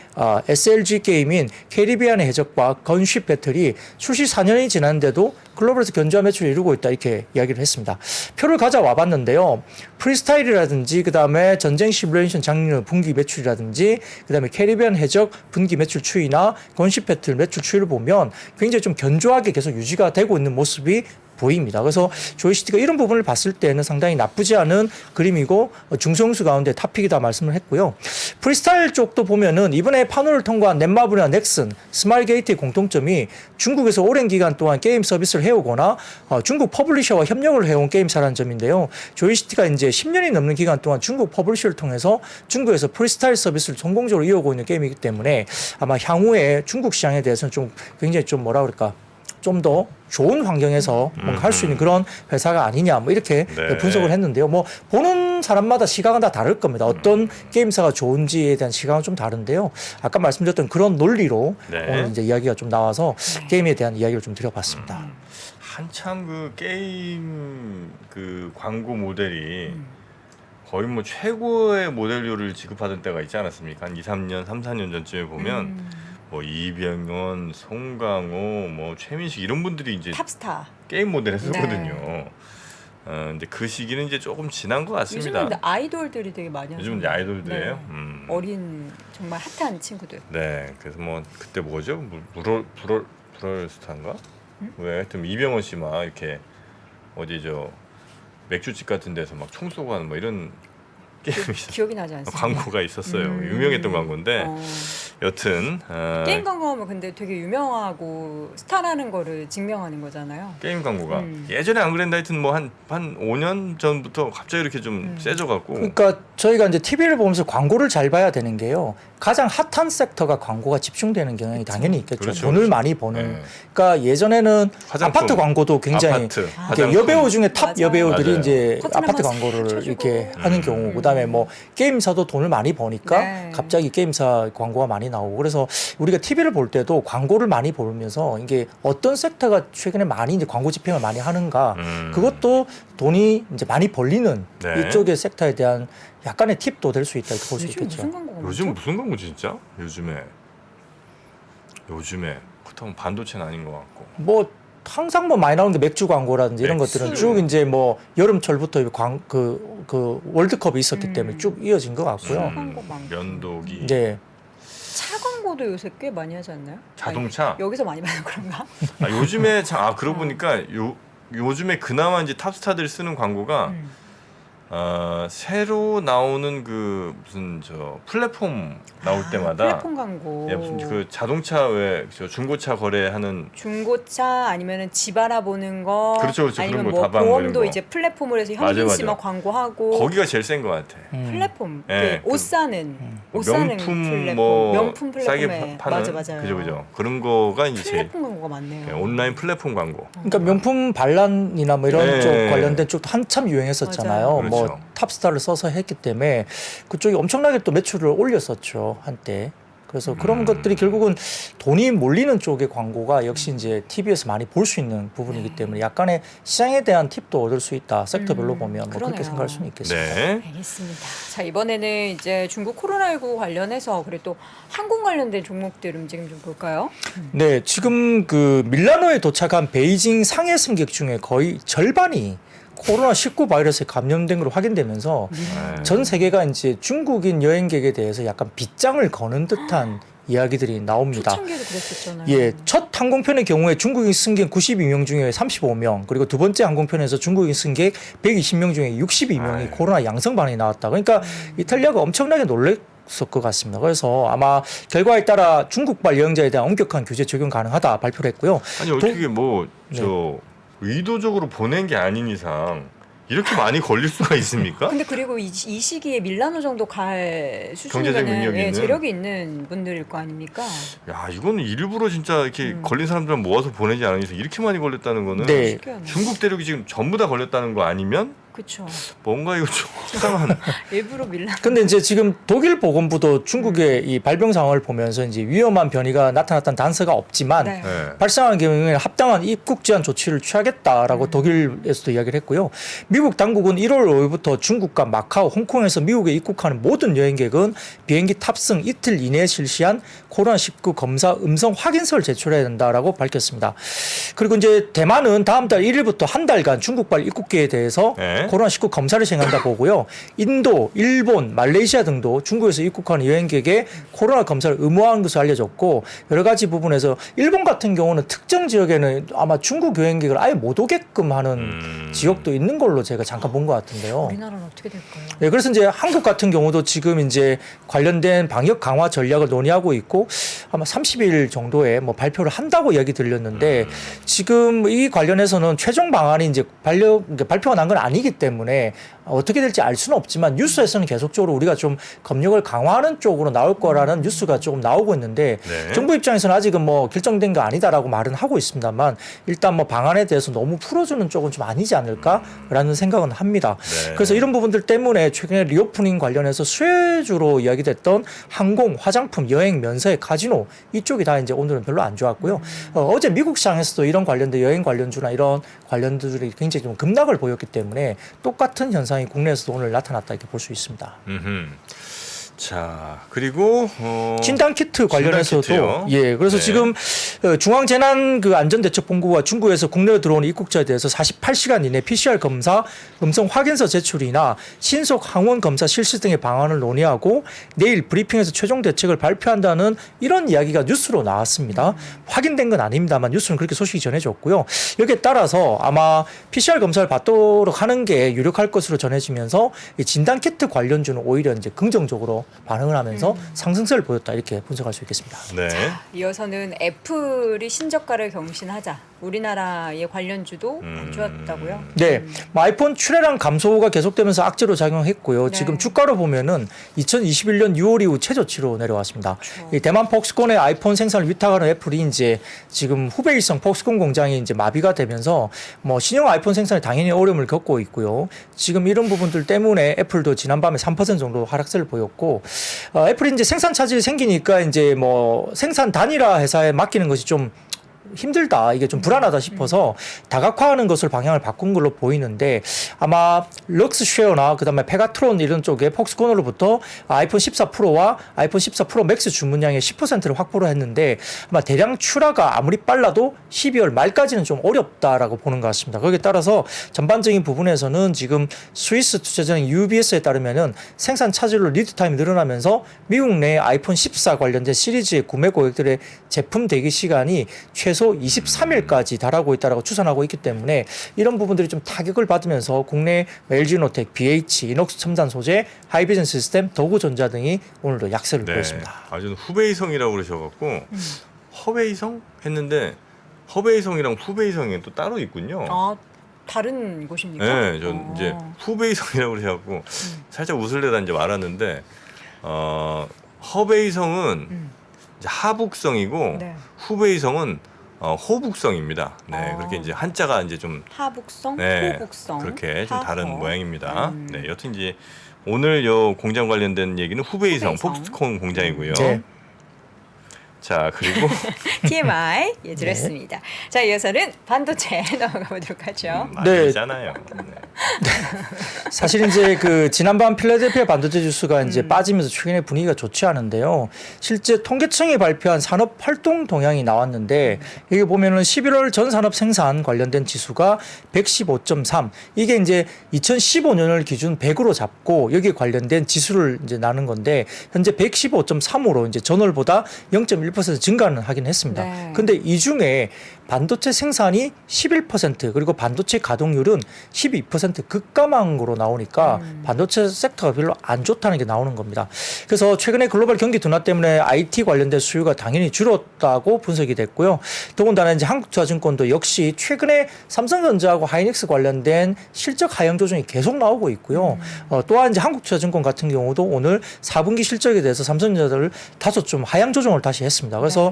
Speaker 3: SLG 게임인 캐리비안의 해적과 건쉽 배틀이 출시 4년이 지났는데도 글로벌에서 견조한 매출을 이루고 있다 이렇게 이야기를 했습니다. 표를 가져와 봤는데요. 프리스타일이라든지 그다음에 전쟁 시뮬레이션 장르 분기 매출이라든지 그다음에 캐리비안 해적 분기 매출 추이나 건쉽 배틀 매출 추이를 보면 굉장히 좀 견조하게 계속 유지가 되고 있는 모습이 보입니다. 그래서 조이시티가 이런 부분을 봤을 때는 상당히 나쁘지 않은 그림이고 중성수 가운데 탑픽이다 말씀을 했고요. 프리스타일 쪽도 보면은 이번에 판호를 통과한 넷마블이나 넥슨, 스마일게이트의 공통점이 중국에서 오랜 기간 동안 게임 서비스를 해오거나 중국 퍼블리셔와 협력을 해온 게임사라는 점인데요. 조이시티가 이제 10년이 넘는 기간 동안 중국 퍼블리셔를 통해서 중국에서 프리스타일 서비스를 성공적으로 이어오고 있는 게임이기 때문에 아마 향후에 중국 시장에 대해서는 좀 굉장히 좀 뭐라 그럴까 좀 더 좋은 환경에서 뭔가 할 수 있는 그런 회사가 아니냐 뭐 이렇게
Speaker 1: 네.
Speaker 3: 분석을 했는데요. 뭐 보는 사람마다 시각은 다 다를 겁니다. 어떤 게임사가 좋은지에 대한 시각은 좀 다른데요. 아까 말씀드렸던 그런 논리로
Speaker 1: 네.
Speaker 3: 오늘 이제 이야기가 좀 나와서 게임에 대한 이야기를 좀 드려봤습니다.
Speaker 1: 한참 그 게임 그 광고 모델이 거의 뭐 최고의 모델료를 지급하던 때가 있지 않았습니까? 한 2, 3년, 3, 4년 전쯤에 보면 뭐 이병헌, 송강호, 뭐 최민식 이런 분들이 이제
Speaker 2: 탑스타.
Speaker 1: 게임 모델 했었거든요.
Speaker 2: 네.
Speaker 1: 근데 그 시기는 이제 조금 지난 것 같습니다.
Speaker 2: 요즘은 근데 아이돌들이 되게 많이 하죠.
Speaker 1: 요즘은 이제 아이돌들이에요.
Speaker 2: 네. 어린 정말 핫한 친구들.
Speaker 1: 네, 그래서 뭐 그때 뭐죠? 불얼스타인가? 왜 하여튼 이병헌 씨 막 이렇게 어디 저 맥주집 같은 데서 막 총 쏘고 하는 뭐 이런 게임이
Speaker 2: 기억이 나지 않습니까?
Speaker 1: 광고가 있었어요. 유명했던 광고인데 여튼
Speaker 2: 게임 광고하면 근데 되게 유명하고 스타라는 거를 증명하는 거잖아요.
Speaker 1: 게임 광고가 예전에 안 그랬나 하여튼 뭐 한 5년 전부터 갑자기 이렇게 좀 세져갖고
Speaker 3: 그러니까 저희가 이제 TV를 보면서 광고를 잘 봐야 되는 게요. 가장 핫한 섹터가 광고가 집중되는 경향이 당연히 있겠죠.
Speaker 1: 그렇죠,
Speaker 3: 돈을
Speaker 1: 그렇죠.
Speaker 3: 많이 버는.
Speaker 1: 네.
Speaker 3: 그러니까 예전에는
Speaker 1: 화장품,
Speaker 3: 아파트 광고도 굉장히
Speaker 1: 아파트,
Speaker 3: 이렇게
Speaker 1: 화장품.
Speaker 3: 여배우 중에 탑
Speaker 2: 맞아.
Speaker 3: 여배우들이
Speaker 1: 맞아요.
Speaker 3: 이제
Speaker 2: 커튼
Speaker 3: 아파트
Speaker 2: 한번
Speaker 3: 광고를
Speaker 2: 싹
Speaker 3: 이렇게
Speaker 2: 쳐주고.
Speaker 3: 하는 경우, 그다음에 뭐 게임사도 돈을 많이 버니까
Speaker 2: 네.
Speaker 3: 갑자기 게임사 광고가 많이 나오고, 그래서 우리가 TV를 볼 때도 광고를 많이 보면서 이게 어떤 섹터가 최근에 많이 이제 광고 집행을 많이 하는가, 그것도 돈이 이제 많이 벌리는
Speaker 1: 네.
Speaker 3: 이쪽의 섹터에 대한 약간의 팁도 될 수 있다 이렇게 볼 수
Speaker 2: 요즘
Speaker 3: 있겠죠.
Speaker 2: 무슨 광고가
Speaker 1: 요즘
Speaker 2: 많죠?
Speaker 1: 무슨 광고 진짜? 요즘에 그렇다면 반도체는 아닌 것 같고
Speaker 3: 뭐 항상 뭐 많이 나오는 게 맥주 광고라든지 이런
Speaker 1: 맥주.
Speaker 3: 것들은 쭉 이제 뭐 여름철부터 그 월드컵이 있었기 때문에 쭉 이어진 것 같고요.
Speaker 2: 광고 많고.
Speaker 1: 면도기
Speaker 3: 네.
Speaker 2: 차 광고도 요새 꽤 많이 하지 않나요?
Speaker 1: 자동차?
Speaker 2: 아니, 여기서 많이 봐요 그런가?
Speaker 1: 요즘에 그러고 보니까 요즘에 그나마 이제 탑스타들이 쓰는 광고가 새로 나오는 그 무슨 저 플랫폼 나올 때마다
Speaker 2: 플랫폼 광고.
Speaker 1: 예, 무슨 그 자동차 왜 저 중고차 거래하는
Speaker 2: 중고차 아니면은 집 알아보는 거,
Speaker 1: 그렇죠, 그렇죠.
Speaker 2: 아니면
Speaker 1: 그런 거
Speaker 2: 뭐
Speaker 1: 다방 뭐 이런
Speaker 2: 보험도
Speaker 1: 거.
Speaker 2: 이제 플랫폼으로 해서
Speaker 1: 맞아,
Speaker 2: 현진 씨만
Speaker 1: 맞아.
Speaker 2: 광고하고
Speaker 1: 거기가 제일 센 것 같아.
Speaker 2: 플랫폼,
Speaker 1: 예,
Speaker 2: 옷 사는 옷 사는
Speaker 1: 명품
Speaker 2: 플랫폼,
Speaker 1: 뭐
Speaker 2: 명품
Speaker 1: 싸게
Speaker 2: 플랫폼에
Speaker 1: 파는
Speaker 2: 맞아요.
Speaker 1: 그죠 그런 거가 이제 제일
Speaker 2: 플랫폼 광고가 많네요.
Speaker 1: 온라인 플랫폼 광고.
Speaker 3: 그러니까 명품 반란이나 뭐 이런
Speaker 1: 네.
Speaker 3: 쪽 관련된 쪽도 한참 유행했었잖아요.
Speaker 2: 맞아요.
Speaker 3: 뭐
Speaker 1: 그렇죠.
Speaker 3: 탑스타를 써서 했기 때문에 그쪽이 엄청나게 또 매출을 올렸었죠 한때. 그래서 그런 것들이 결국은 돈이 몰리는 쪽의 광고가 역시 이제 TV에서 많이 볼 수 있는 부분이기 때문에 약간의 시장에 대한 팁도 얻을 수 있다. 섹터별로 보면 뭐 그렇게
Speaker 2: 그러네요.
Speaker 3: 생각할 수는 있겠습니다.
Speaker 1: 네.
Speaker 2: 알겠습니다. 자, 이번에는 이제 중국 코로나19 관련해서 그리고 또 항공 관련된 종목들 움직임 좀 볼까요?
Speaker 3: 네, 지금 그 밀라노에 도착한 베이징 상해 승객 중에 거의 절반이 코로나19 바이러스에 감염된 걸로 확인되면서
Speaker 1: 네.
Speaker 3: 전 세계가 이제 중국인 여행객에 대해서 약간 빗장을 거는 듯한 이야기들이 나옵니다.
Speaker 2: 초창기에도 그랬었잖아요.
Speaker 3: 예, 첫 항공편의 경우에 중국인 승객 92명 중에 35명, 그리고 두 번째 항공편에서 중국인 승객 120명 중에 62명이
Speaker 1: 아유.
Speaker 3: 코로나 양성 반응이 나왔다. 그러니까 이탈리아가 엄청나게 놀랬고 있었을 것 같습니다. 그래서 아마 결과에 따라 중국발 여행자에 대한 엄격한 규제 적용 가능하다 발표를 했고요.
Speaker 1: 아니 어떻게 뭐 저 의도적으로 보낸 게 아닌 이상 이렇게 많이 걸릴 수가 있습니까?
Speaker 2: 근데 그리고 이 시기에 밀라노 정도 갈
Speaker 1: 경제적
Speaker 2: 수준이면
Speaker 1: 능력이 있는.
Speaker 2: 재력이 있는 분들일 거 아닙니까?
Speaker 1: 야, 이거는 일부러 진짜 이렇게 걸린 사람들 모아서 보내지 않은 이상 이렇게 많이 걸렸다는 거는
Speaker 3: 네.
Speaker 2: 신기하네.
Speaker 1: 중국 대륙이 지금 전부 다 걸렸다는 거 아니면
Speaker 2: 그렇죠.
Speaker 1: 뭔가 이거 좀 이상한.
Speaker 2: 일부러 밀라노.
Speaker 3: 근데 이제 지금 독일 보건부도 중국의 이 발병 상황을 보면서 이제 위험한 변이가 나타났다는 단서가 없지만
Speaker 2: 네.
Speaker 1: 네.
Speaker 3: 발생한 경우에는 합당한 입국 제한 조치를 취하겠다라고 독일에서도 이야기를 했고요. 미국 당국은 1월 5일부터 중국과 마카오, 홍콩에서 미국에 입국하는 모든 여행객은 비행기 탑승 이틀 이내에 실시한 코로나19 검사 음성 확인서를 제출해야 된다라고 밝혔습니다. 그리고 이제 대만은 다음 달 1일부터 한 달간 중국발 입국계에 대해서
Speaker 1: 네.
Speaker 3: 코로나19 검사를 시행한다 보고요. 인도, 일본, 말레이시아 등도 중국에서 입국하는 여행객의 코로나 검사를 의무화한 것으로 알려졌고 여러 가지 부분에서 일본 같은 경우는 특정 지역에는 아마 중국 여행객을 아예 못 오게끔 하는 지역도 있는 걸로 제가 잠깐 본 것 같은데요.
Speaker 2: 우리나라는 어떻게 될까요?
Speaker 3: 네, 그래서 이제 한국 같은 경우도 지금 이제 관련된 방역 강화 전략을 논의하고 있고 아마 30일 정도에 뭐 발표를 한다고 이야기 들렸는데 지금 이 관련해서는 최종 방안이 이제 발표가 난 건 아니기 때문에 어떻게 될지 알 수는 없지만 뉴스에서는 계속적으로 우리가 좀 검역을 강화하는 쪽으로 나올 거라는 뉴스가 조금 나오고 있는데
Speaker 1: 네.
Speaker 3: 정부 입장에서는 아직은 뭐 결정된 거 아니다라고 말은 하고 있습니다만 일단 뭐 방안에 대해서 너무 풀어주는 쪽은 좀 아니지 않을까라는 생각은 합니다.
Speaker 1: 네.
Speaker 3: 그래서 이런 부분들 때문에 최근에 리오프닝 관련해서 수혜주로 이야기됐던 항공, 화장품, 여행, 면세, 카지노 이쪽이 다 이제 오늘은 별로 안 좋았고요. 어제 미국 시장에서도 이런 관련된 여행 관련주나 이런 관련들이 굉장히 좀 급락을 보였기 때문에 똑같은 현상이 국내에서도 오늘 나타났다 이렇게 볼 수 있습니다.
Speaker 1: 자, 그리고
Speaker 3: 진단 키트 관련해서도
Speaker 1: 진단 키트요?
Speaker 3: 예, 그래서
Speaker 1: 네.
Speaker 3: 지금 중앙재난 그 안전대책본부가 중국에서 국내에 들어오는 입국자에 대해서 48시간 이내 PCR 검사, 음성 확인서 제출이나 신속 항원 검사 실시 등의 방안을 논의하고 내일 브리핑에서 최종 대책을 발표한다는 이런 이야기가 뉴스로 나왔습니다. 확인된 건 아닙니다만 뉴스는 그렇게 소식이 전해졌고요. 여기에 따라서 아마 PCR 검사를 받도록 하는 게 유력할 것으로 전해지면서 이 진단 키트 관련주는 오히려 이제 긍정적으로 반응을 하면서 상승세를 보였다 이렇게 분석할 수 있겠습니다.
Speaker 1: 네.
Speaker 2: 이어서는 애플이 신저가를 경신하자. 우리나라의 관련주도 안 좋았다고요?
Speaker 3: 네, 뭐 아이폰 출하량 감소가 계속되면서 악재로 작용했고요.
Speaker 2: 네.
Speaker 3: 지금 주가로 보면은 2021년 6월 이후 최저치로 내려왔습니다. 이 대만 폭스콘의 아이폰 생산을 위탁하는 애플이 이제 지금 후베이성 폭스콘 공장이 이제 마비가 되면서 뭐 신형 아이폰 생산에 당연히 어려움을 겪고 있고요. 지금 이런 부분들 때문에 애플도 지난밤에 3% 정도 하락세를 보였고 애플이 이제 생산 차질이 생기니까 이제 뭐 생산 단일화 회사에 맡기는 것이 좀 힘들다 이게 좀 불안하다 싶어서 다각화하는 것을 방향을 바꾼 걸로 보이는데 아마 럭스쉐어나 그다음에 페가트론 이런 쪽에 폭스콘으로부터 아이폰 14 프로와 아이폰 14 프로 맥스 주문량의 10%를 확보를 했는데 아마 대량 출하가 아무리 빨라도 12월 말까지는 좀 어렵다라고 보는 것 같습니다. 거기에 따라서 전반적인 부분에서는 지금 스위스 투자자인 UBS에 따르면은 생산 차질로 리드 타임이 늘어나면서 미국 내 아이폰 14 관련된 시리즈의 구매 고객들의 제품 대기 시간이 최소 23일까지 달하고 있다라고 추산하고 있기 때문에 이런 부분들이 좀 타격을 받으면서 국내 LG노텍, BH, 이녹스 첨단 소재, 하이비전 시스템, 도구전자 등이 오늘도 약세를 보였습니다.
Speaker 1: 아주 후베이성이라고 그러셔갖고 허베이성 했는데 허베이성이랑 후베이성이 또 따로 있군요.
Speaker 2: 아, 다른 곳입니까?
Speaker 1: 네, 전 이제 후베이성이라고 그러셔갖고 살짝 웃을래다 이제 말았는데 허베이성은 이제 하북성이고
Speaker 2: 네.
Speaker 1: 후베이성은 호북성입니다. 네, 그렇게 이제 한자가 이제 좀
Speaker 2: 하북성,
Speaker 1: 네,
Speaker 2: 호북성,
Speaker 1: 그렇게 좀 다른
Speaker 2: 하허.
Speaker 1: 모양입니다. 네, 여튼 이제 오늘 요 공장 관련된 얘기는 후베이성, 폭스콘 공장이고요.
Speaker 3: 네.
Speaker 1: 자, 그리고
Speaker 2: TMI 예 들었습니다. 자, 이어서는 반도체 넘어가 보도록 하죠.
Speaker 1: 아니잖아요. 네.
Speaker 3: 사실 이제 그 지난밤 필라델피아 반도체 지수가 이제 빠지면서 최근에 분위기가 좋지 않은데요. 실제 통계청이 발표한 산업 활동 동향이 나왔는데 여기 보면은 11월 전 산업 생산 관련된 지수가 115.3. 이게 이제 2015년을 기준 100으로 잡고 여기 관련된 지수를 이제 나눈 건데 현재 115.3으로 이제 전월보다 0.1% 증가는 하긴 했습니다.
Speaker 2: 네.
Speaker 3: 근데 이 중에 반도체 생산이 11% 그리고 반도체 가동률은 12% 급감항으로 나오니까 반도체 섹터가 별로 안 좋다는 게 나오는 겁니다. 그래서 최근에 글로벌 경기 둔화 때문에 IT 관련된 수요가 당연히 줄었다고 분석이 됐고요. 더군다나 이제 한국투자증권도 역시 최근에 삼성전자하고 하이닉스 관련된 실적 하향 조정이 계속 나오고 있고요. 또한 이제 한국투자증권 같은 경우도 오늘 4분기 실적에 대해서 삼성전자를 다소 좀 하향 조정을 다시 했습니다. 그래서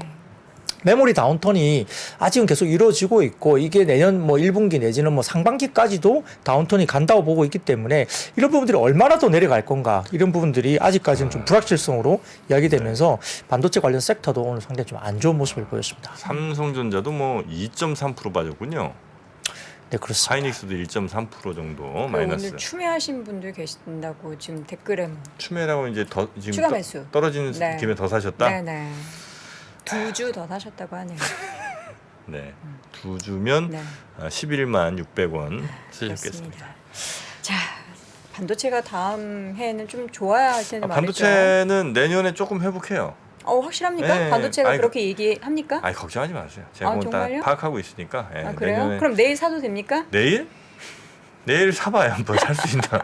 Speaker 3: 메모리 다운턴이 아직은 계속 이루어지고 있고 이게 내년 뭐 1분기 내지는 뭐 상반기까지도 다운턴이 간다고 보고 있기 때문에 이런 부분들이 얼마나 더 내려갈 건가 이런 부분들이 아직까지는 좀 불확실성으로 이야기되면서 반도체 관련 섹터도 오늘 상당히 좀 안 좋은 모습을 보였습니다.
Speaker 1: 삼성전자도 뭐 2.3% 빠졌군요.
Speaker 3: 네, 그렇습니다.
Speaker 1: 하이닉스도 1.3% 정도
Speaker 2: 그
Speaker 1: 마이너스.
Speaker 2: 오늘 추매하신 분들 계신다고 지금 댓글에
Speaker 1: 추매라고 이제 더 지금
Speaker 2: 추가 매수.
Speaker 1: 떨어지는
Speaker 2: 네.
Speaker 1: 김에 더 사셨다.
Speaker 2: 네네. 2주 더 사셨다고 하네요.
Speaker 1: 네, 두 주면
Speaker 2: 네.
Speaker 1: 11만 600원 쓰셨겠습니다.
Speaker 2: 그렇습니다. 자, 반도체가 다음 해에는 좀 좋아야 할 텐데 말이죠.
Speaker 1: 반도체는 내년에 조금 회복해요.
Speaker 2: 확실합니까?
Speaker 1: 네.
Speaker 2: 반도체가
Speaker 1: 아이고.
Speaker 2: 그렇게 얘기합니까?
Speaker 1: 아니 걱정하지 마세요. 제가
Speaker 2: 아,
Speaker 1: 그건 다
Speaker 2: 정말요?
Speaker 1: 파악하고 있으니까. 예,
Speaker 2: 아, 그래요?
Speaker 1: 내년에
Speaker 2: 그럼 내일 사도 됩니까?
Speaker 1: 내일? 내일 사봐야 뭐 살 수 있나?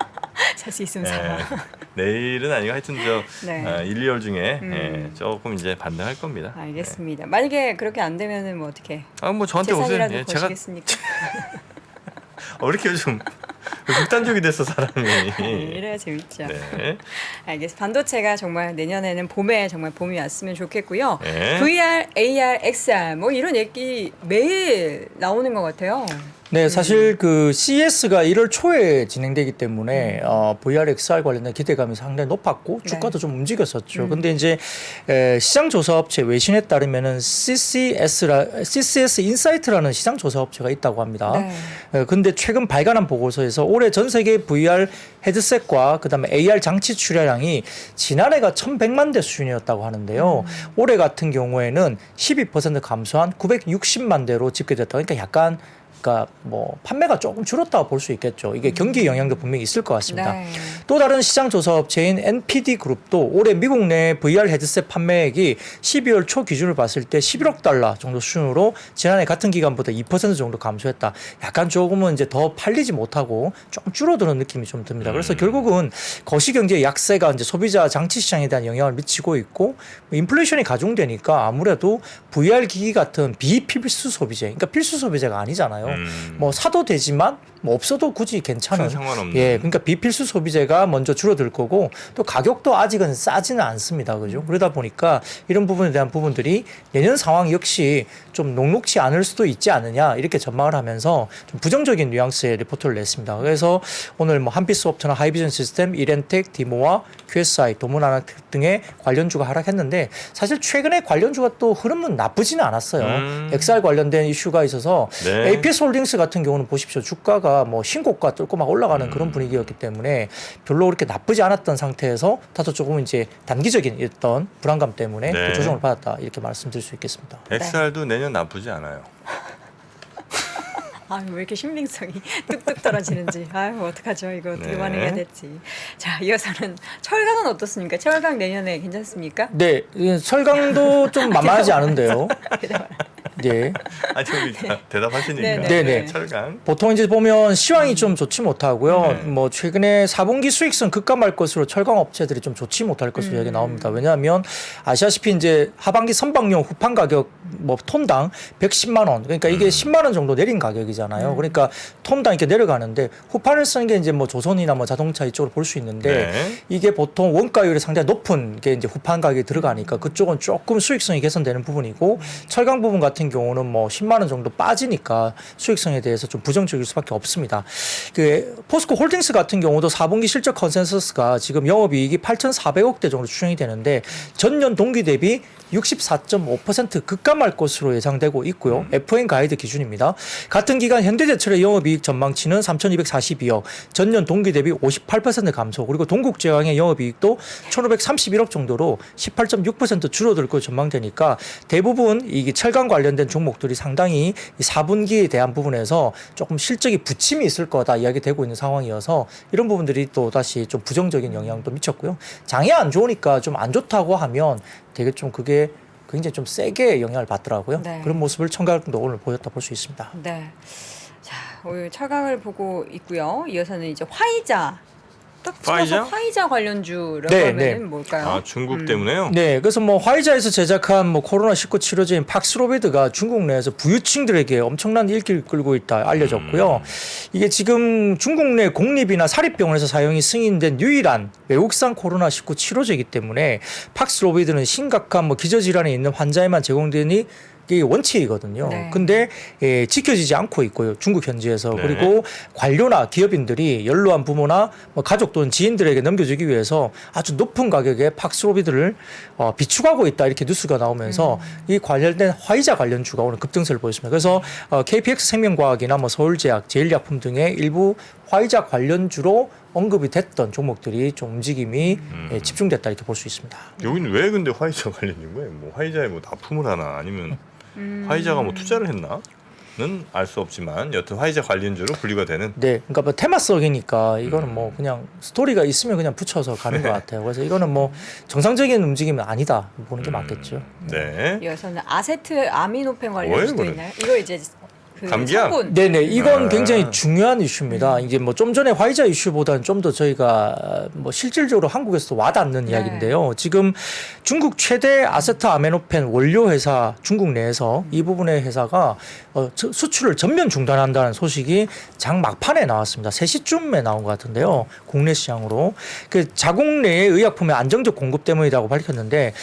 Speaker 2: 살 수 있으면
Speaker 1: 예,
Speaker 2: 사봐.
Speaker 1: 내일은 아니고 하여튼 저
Speaker 2: 네.
Speaker 1: 1, 2월 중에 조금 이제 반등할 겁니다.
Speaker 2: 알겠습니다. 만약에 그렇게 안 되면은 뭐 어떻게?
Speaker 1: 뭐 저한테 오세요.
Speaker 2: 재산이라도
Speaker 1: 예, 제가
Speaker 2: 거시겠습니까?
Speaker 1: 왜 이렇게 요즘 극단적이 됐어 사람이.
Speaker 2: 이래야 재밌죠.
Speaker 1: 네.
Speaker 2: 알겠습니다. 반도체가 정말 내년에는 봄에 정말 봄이 왔으면 좋겠고요.
Speaker 1: 네.
Speaker 2: VR, AR, XR 뭐 이런 얘기 매일 나오는 것 같아요.
Speaker 3: 네, 사실 그 CES가 1월 초에 진행되기 때문에 VR, XR 관련된 기대감이 상당히 높았고 주가도 좀 움직였었죠. 근데 이제 시장 조사 업체 외신에 따르면은 CCS 인사이트라는 시장 조사 업체가 있다고 합니다.
Speaker 2: 네.
Speaker 3: 근데 최근 발간한 보고서에서 올해 전 세계 VR 헤드셋과 그다음에 AR 장치 출하량이 지난해가 1,100만 대 수준이었다고 하는데요. 올해 같은 경우에는 12% 감소한 960만 대로 집계됐다. 그러니까 약간 뭐 판매가 조금 줄었다고 볼 수 있겠죠. 이게 경기 영향도 분명히 있을 것 같습니다.
Speaker 2: 네.
Speaker 3: 또 다른 시장 조사 업체인 NPD 그룹도 올해 미국 내 VR 헤드셋 판매액이 12월 초 기준을 봤을 때 11억 달러 정도 수준으로 지난해 같은 기간보다 2% 정도 감소했다. 약간 조금은 이제 더 팔리지 못하고 좀 줄어드는 느낌이 좀 듭니다. 그래서 결국은 거시경제의 약세가 이제 소비자 장치 시장에 대한 영향을 미치고 있고 인플레이션이 가중되니까 아무래도 VR 기기 같은 비필수 소비재, 그러니까 필수 소비재가 아니잖아요. 뭐 사도 되지만 뭐 없어도 굳이 괜찮은
Speaker 1: 상관없는.
Speaker 3: 예, 그러니까 비필수 소비재가 먼저 줄어들 거고 또 가격도 아직은 싸지는 않습니다. 그죠? 그러다 보니까 이런 부분에 대한 부분들이 내년 상황 역시 좀 녹록치 않을 수도 있지 않느냐 이렇게 전망을 하면서 좀 부정적인 뉘앙스의 리포트를 냈습니다. 그래서 오늘 뭐 한빛소프트나 하이비전 시스템, 이렌텍, 디모와 QSI, 도문하나 등의 관련주가 하락했는데 사실 최근에 관련주가 또 흐름은 나쁘지는 않았어요. XR 관련된 이슈가 있어서
Speaker 1: 네.
Speaker 3: APS 홀딩스 같은 경우는 보십시오. 주가가 뭐 신고가 뚫고 막 올라가는 그런 분위기였기 때문에 별로 그렇게 나쁘지 않았던 상태에서 다소 조금 이제 단기적인 어떤 불안감 때문에
Speaker 1: 네.
Speaker 3: 또 조정을 받았다 이렇게 말씀드릴 수 있겠습니다.
Speaker 1: XR도 내년 나쁘지 않아요.
Speaker 2: 아, 왜 이렇게 신빙성이 뚝뚝 떨어지는지. 아유, 어떡하죠? 이거 어떻게
Speaker 1: 네.
Speaker 2: 반응해야 될지. 자, 이어서는 철강은 어떻습니까? 철강 내년에 괜찮습니까?
Speaker 3: 네, 철강도 좀 만만하지 않은데요. 네.
Speaker 1: 저기 대답하시니까.
Speaker 3: 네네.
Speaker 1: 철강.
Speaker 3: 보통 이제 보면 시황이 좀 좋지 못하고요. 뭐 최근에 4분기 수익성 급감할 것으로 철강 업체들이 좀 좋지 못할 것으로 이야기 나옵니다. 왜냐하면 아시다시피 이제 하반기 선박용 후판 가격 뭐 톤당 110만 원. 그러니까 이게 10만 원 정도 내린 가격이잖아요. 그러니까 톤당 이렇게 내려가는데 후판을 쓰는 게 이제 뭐 조선이나 뭐 자동차 이쪽으로 볼 수 있는데
Speaker 1: 네.
Speaker 3: 이게 보통 원가율이 상당히 높은 게 이제 후판 가격이 들어가니까 그쪽은 조금 수익성이 개선되는 부분이고 철강 부분 같은 경우는 뭐 10만 원 정도 빠지니까 수익성에 대해서 좀 부정적일 수밖에 없습니다. 그 포스코 홀딩스 같은 경우도 4분기 실적 컨센서스가 지금 영업이익이 8,400억대 정도 추정이 되는데 전년 동기 대비 64.5% 급감할 것으로 예상되고 있고요. FN 가이드 기준입니다. 같은 기간 현대제철의 영업이익 전망치는 3,242억, 전년 동기 대비 58% 감소, 그리고 동국제왕의 영업이익도 1,531억 정도로 18.6% 줄어들 것으로 전망되니까 대부분 이 철강 관련된 종목들이 상당히 이 4분기에 대한 부분에서 조금 실적이 부침이 있을 거다 이야기되고 있는 상황이어서 이런 부분들이 또 다시 좀 부정적인 영향도 미쳤고요. 장이 안 좋으니까 좀 안 좋다고 하면 되게 좀 그게 굉장히 좀 세게 영향을 받더라고요.
Speaker 2: 네.
Speaker 3: 그런 모습을 청각도 오늘 보였다 볼 수 있습니다.
Speaker 2: 네. 자, 오늘 철강을 보고 있고요. 이어서는 이제 화이자. 딱
Speaker 1: 화이자?
Speaker 2: 화이자 관련주라고
Speaker 3: 네,
Speaker 2: 하면
Speaker 3: 네.
Speaker 2: 뭘까요?
Speaker 1: 아 중국 때문에요?
Speaker 3: 네, 그래서 뭐 화이자에서 제작한 뭐 코로나19 치료제인 팍스로비드가 중국 내에서 부유층들에게 엄청난 인기를 끌고 있다 알려졌고요. 이게 지금 중국 내 공립이나 사립병원에서 사용이 승인된 유일한 외국산 코로나19 치료제이기 때문에 팍스로비드는 심각한 뭐 기저질환이 있는 환자에만 제공되니 이게 원칙이거든요.
Speaker 2: 네.
Speaker 3: 근데 지켜지지 않고 있고요. 중국 현지에서.
Speaker 1: 네.
Speaker 3: 그리고 관료나 기업인들이 연로한 부모나 뭐 가족 또는 지인들에게 넘겨주기 위해서 아주 높은 가격에 팍스로비드를 비축하고 있다 이렇게 뉴스가 나오면서 이 관련된 화이자 관련주가 오늘 급등세를 보였습니다. 그래서 KPX 생명과학이나 뭐 서울제약, 제일약품 등의 일부 화이자 관련주로 언급이 됐던 종목들이 좀 움직임이 집중됐다 이렇게 볼 수 있습니다.
Speaker 1: 여기는 왜 근데 화이자 관련인 거예요? 뭐 화이자에 뭐 납품을 하나 아니면 화이자가 뭐 투자를 했나?는 알 수 없지만 여튼 화이자 관련주로 분류가 되는.
Speaker 3: 네, 그러니까 뭐 테마성이니까 이거는 뭐 그냥 스토리가 있으면 그냥 붙여서 가는 것 같아요. 그래서 이거는 뭐 정상적인 움직임은 아니다 보는 게 맞겠죠.
Speaker 1: 네.
Speaker 2: 이어서는 아세트 아미노펜 관련주도
Speaker 1: 뭐예요, 이거는?
Speaker 2: 있나요? 이거 이제 그
Speaker 1: 감기약?
Speaker 2: 성분.
Speaker 3: 네네, 이건
Speaker 1: 아.
Speaker 3: 굉장히 중요한 이슈입니다. 이제 뭐 좀 전에 화이자 이슈보다는 좀 더 저희가 뭐 실질적으로 한국에서도 와닿는
Speaker 2: 네.
Speaker 3: 이야기인데요. 지금 중국 최대 아세트아메노펜 원료 회사 중국 내에서 이 부분의 회사가 수출을 전면 중단한다는 소식이 장 막판에 나왔습니다. 3시쯤에 나온 것 같은데요. 국내 시장으로. 그 자국 내의 의약품의 안정적 공급 때문이라고 밝혔는데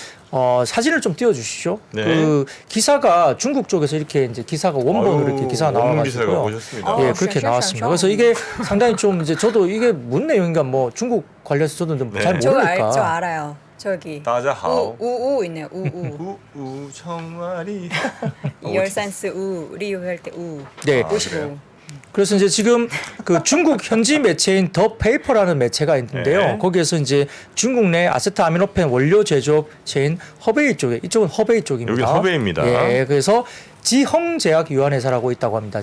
Speaker 3: 사진을 좀 띄워주시죠.
Speaker 1: 네.
Speaker 3: 그 기사가 중국 쪽에서 이렇게 이제 기사가 원본으로 이렇게 기사가
Speaker 1: 원문 기사가
Speaker 3: 나와가지고요.
Speaker 1: 오셨습니다.
Speaker 2: 아,
Speaker 3: 예, 그렇게 나왔습니다. 그래서 이게 상당히 좀 이제 저도 이게 무슨 내용인가 뭐 중국 관련해서 저도 좀
Speaker 1: 네.
Speaker 3: 잘
Speaker 2: 저
Speaker 3: 모르니까.
Speaker 2: 알아요. 저기
Speaker 1: 다자하오.
Speaker 2: 우우 있네요. 우우.
Speaker 1: 우우 청아리.
Speaker 2: 이열산스 우 리우 할 때 우.
Speaker 3: 네.
Speaker 2: 55.
Speaker 1: 그래요?
Speaker 3: 그래서 이제 지금 그 중국 현지 매체인 더 페이퍼라는 매체가 있는데요.
Speaker 1: 네.
Speaker 3: 거기에서 이제 중국 내 아세트아미노펜 원료 제조업체인 허베이 쪽에 이쪽은 허베이 쪽입니다.
Speaker 1: 여기 허베이입니다.
Speaker 3: 예, 그래서 지헝제약 유한회사라고 있다고 합니다.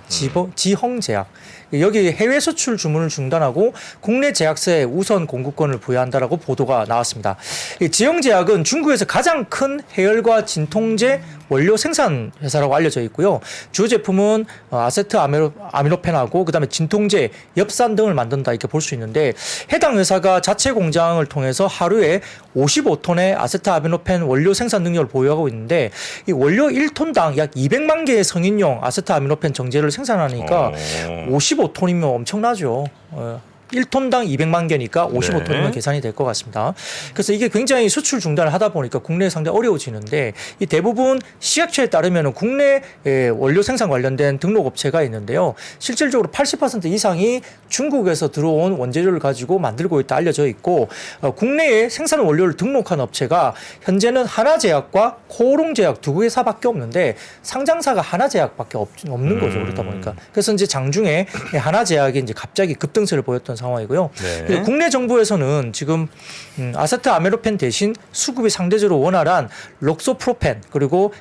Speaker 3: 지헝제약. 여기 해외 수출 주문을 중단하고 국내 제약사에 우선 공급권을 부여한다라고 보도가 나왔습니다. 이 지형제약은 중국에서 가장 큰 해열과 진통제 원료 생산 회사라고 알려져 있고요. 주 제품은 아세트 아미노펜하고 그다음에 진통제, 엽산 등을 만든다 이렇게 볼 수 있는데 해당 회사가 자체 공장을 통해서 하루에 55톤의 아세트 아미노펜 원료 생산 능력을 보유하고 있는데 이 원료 1톤당 약 200만 개의 성인용 아세트 아미노펜 정제를 생산하니까 55톤이면 엄청나죠. 1톤당 200만 개니까 55톤이면
Speaker 1: 네.
Speaker 3: 계산이 될 것 같습니다. 그래서 이게 굉장히 수출 중단을 하다 보니까 국내에 상당히 어려워지는데 이 대부분 식약처에 따르면 국내 원료 생산 관련된 등록 업체가 있는데요. 실질적으로 80% 이상이 중국에서 들어온 원재료를 가지고 만들고 있다 알려져 있고 국내에 생산 원료를 등록한 업체가 현재는 하나제약과 코오롱제약 두 회사밖에 없는데 상장사가 하나제약밖에 없는 거죠. 그렇다 보니까 그래서 이제 장중에 하나제약이 이제 갑자기 급등세를 보였던 상황이고요.
Speaker 1: 네.
Speaker 3: 국내 정부에서는 지금 아세트 아메로펜 대신 수급이 상대적으로 원활한 록소프로펜 그리고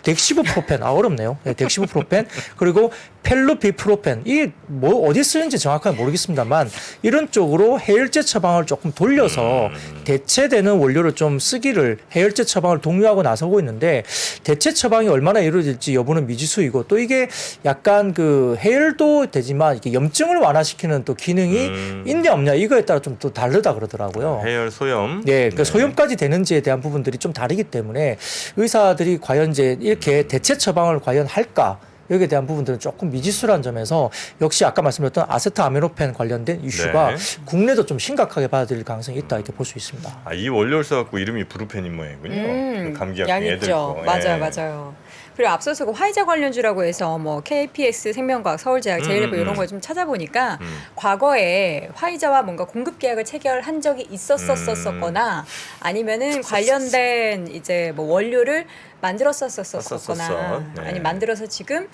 Speaker 3: 덱시부프로펜 어렵네요. 네, 덱시부프로펜 그리고 펠루비프로펜 이 뭐 어디 쓰는지 정확하게 모르겠습니다만 이런 쪽으로 해열제 처방을 조금 돌려서 대체되는 원료를 좀 쓰기를 해열제 처방을 독려하고 나서고 있는데 대체 처방이 얼마나 이루어질지 여부는 미지수이고 또 이게 약간 그 해열도 되지만 이게 염증을 완화시키는 또 기능이 있냐 없냐 이거에 따라 좀 또 다르다 그러더라고요.
Speaker 1: 해열 소염.
Speaker 3: 네, 그 소염까지 되는지에 대한 부분들이 좀 다르기 때문에 의사들이 과연 이제 이렇게 대체 처방을 과연 할까? 여기에 대한 부분들은 조금 미지수라는 점에서 역시 아까 말씀드렸던 아세트아미노펜 관련된 이슈가
Speaker 1: 네.
Speaker 3: 국내도 좀 심각하게 받아들일 가능성이 있다 이렇게 볼 수 있습니다.
Speaker 1: 아, 이 원료를 써갖고 이름이 브루펜인 모양이군요. 그 감기약
Speaker 2: 약
Speaker 1: 중에 애들
Speaker 2: 있죠.
Speaker 1: 거.
Speaker 2: 맞아요,
Speaker 1: 예.
Speaker 2: 맞아요. 그리고 앞서서 그 화이자 관련주라고 해서 뭐 KPX 생명과학, 서울제약, 제일약품 이런 걸 좀 찾아보니까 과거에 화이자와 뭔가 공급 계약을 체결한 적이 있었었거나 아니면은 관련된 이제 뭐 원료를 만들었었거나
Speaker 1: 네.
Speaker 2: 아니 만들어서 지금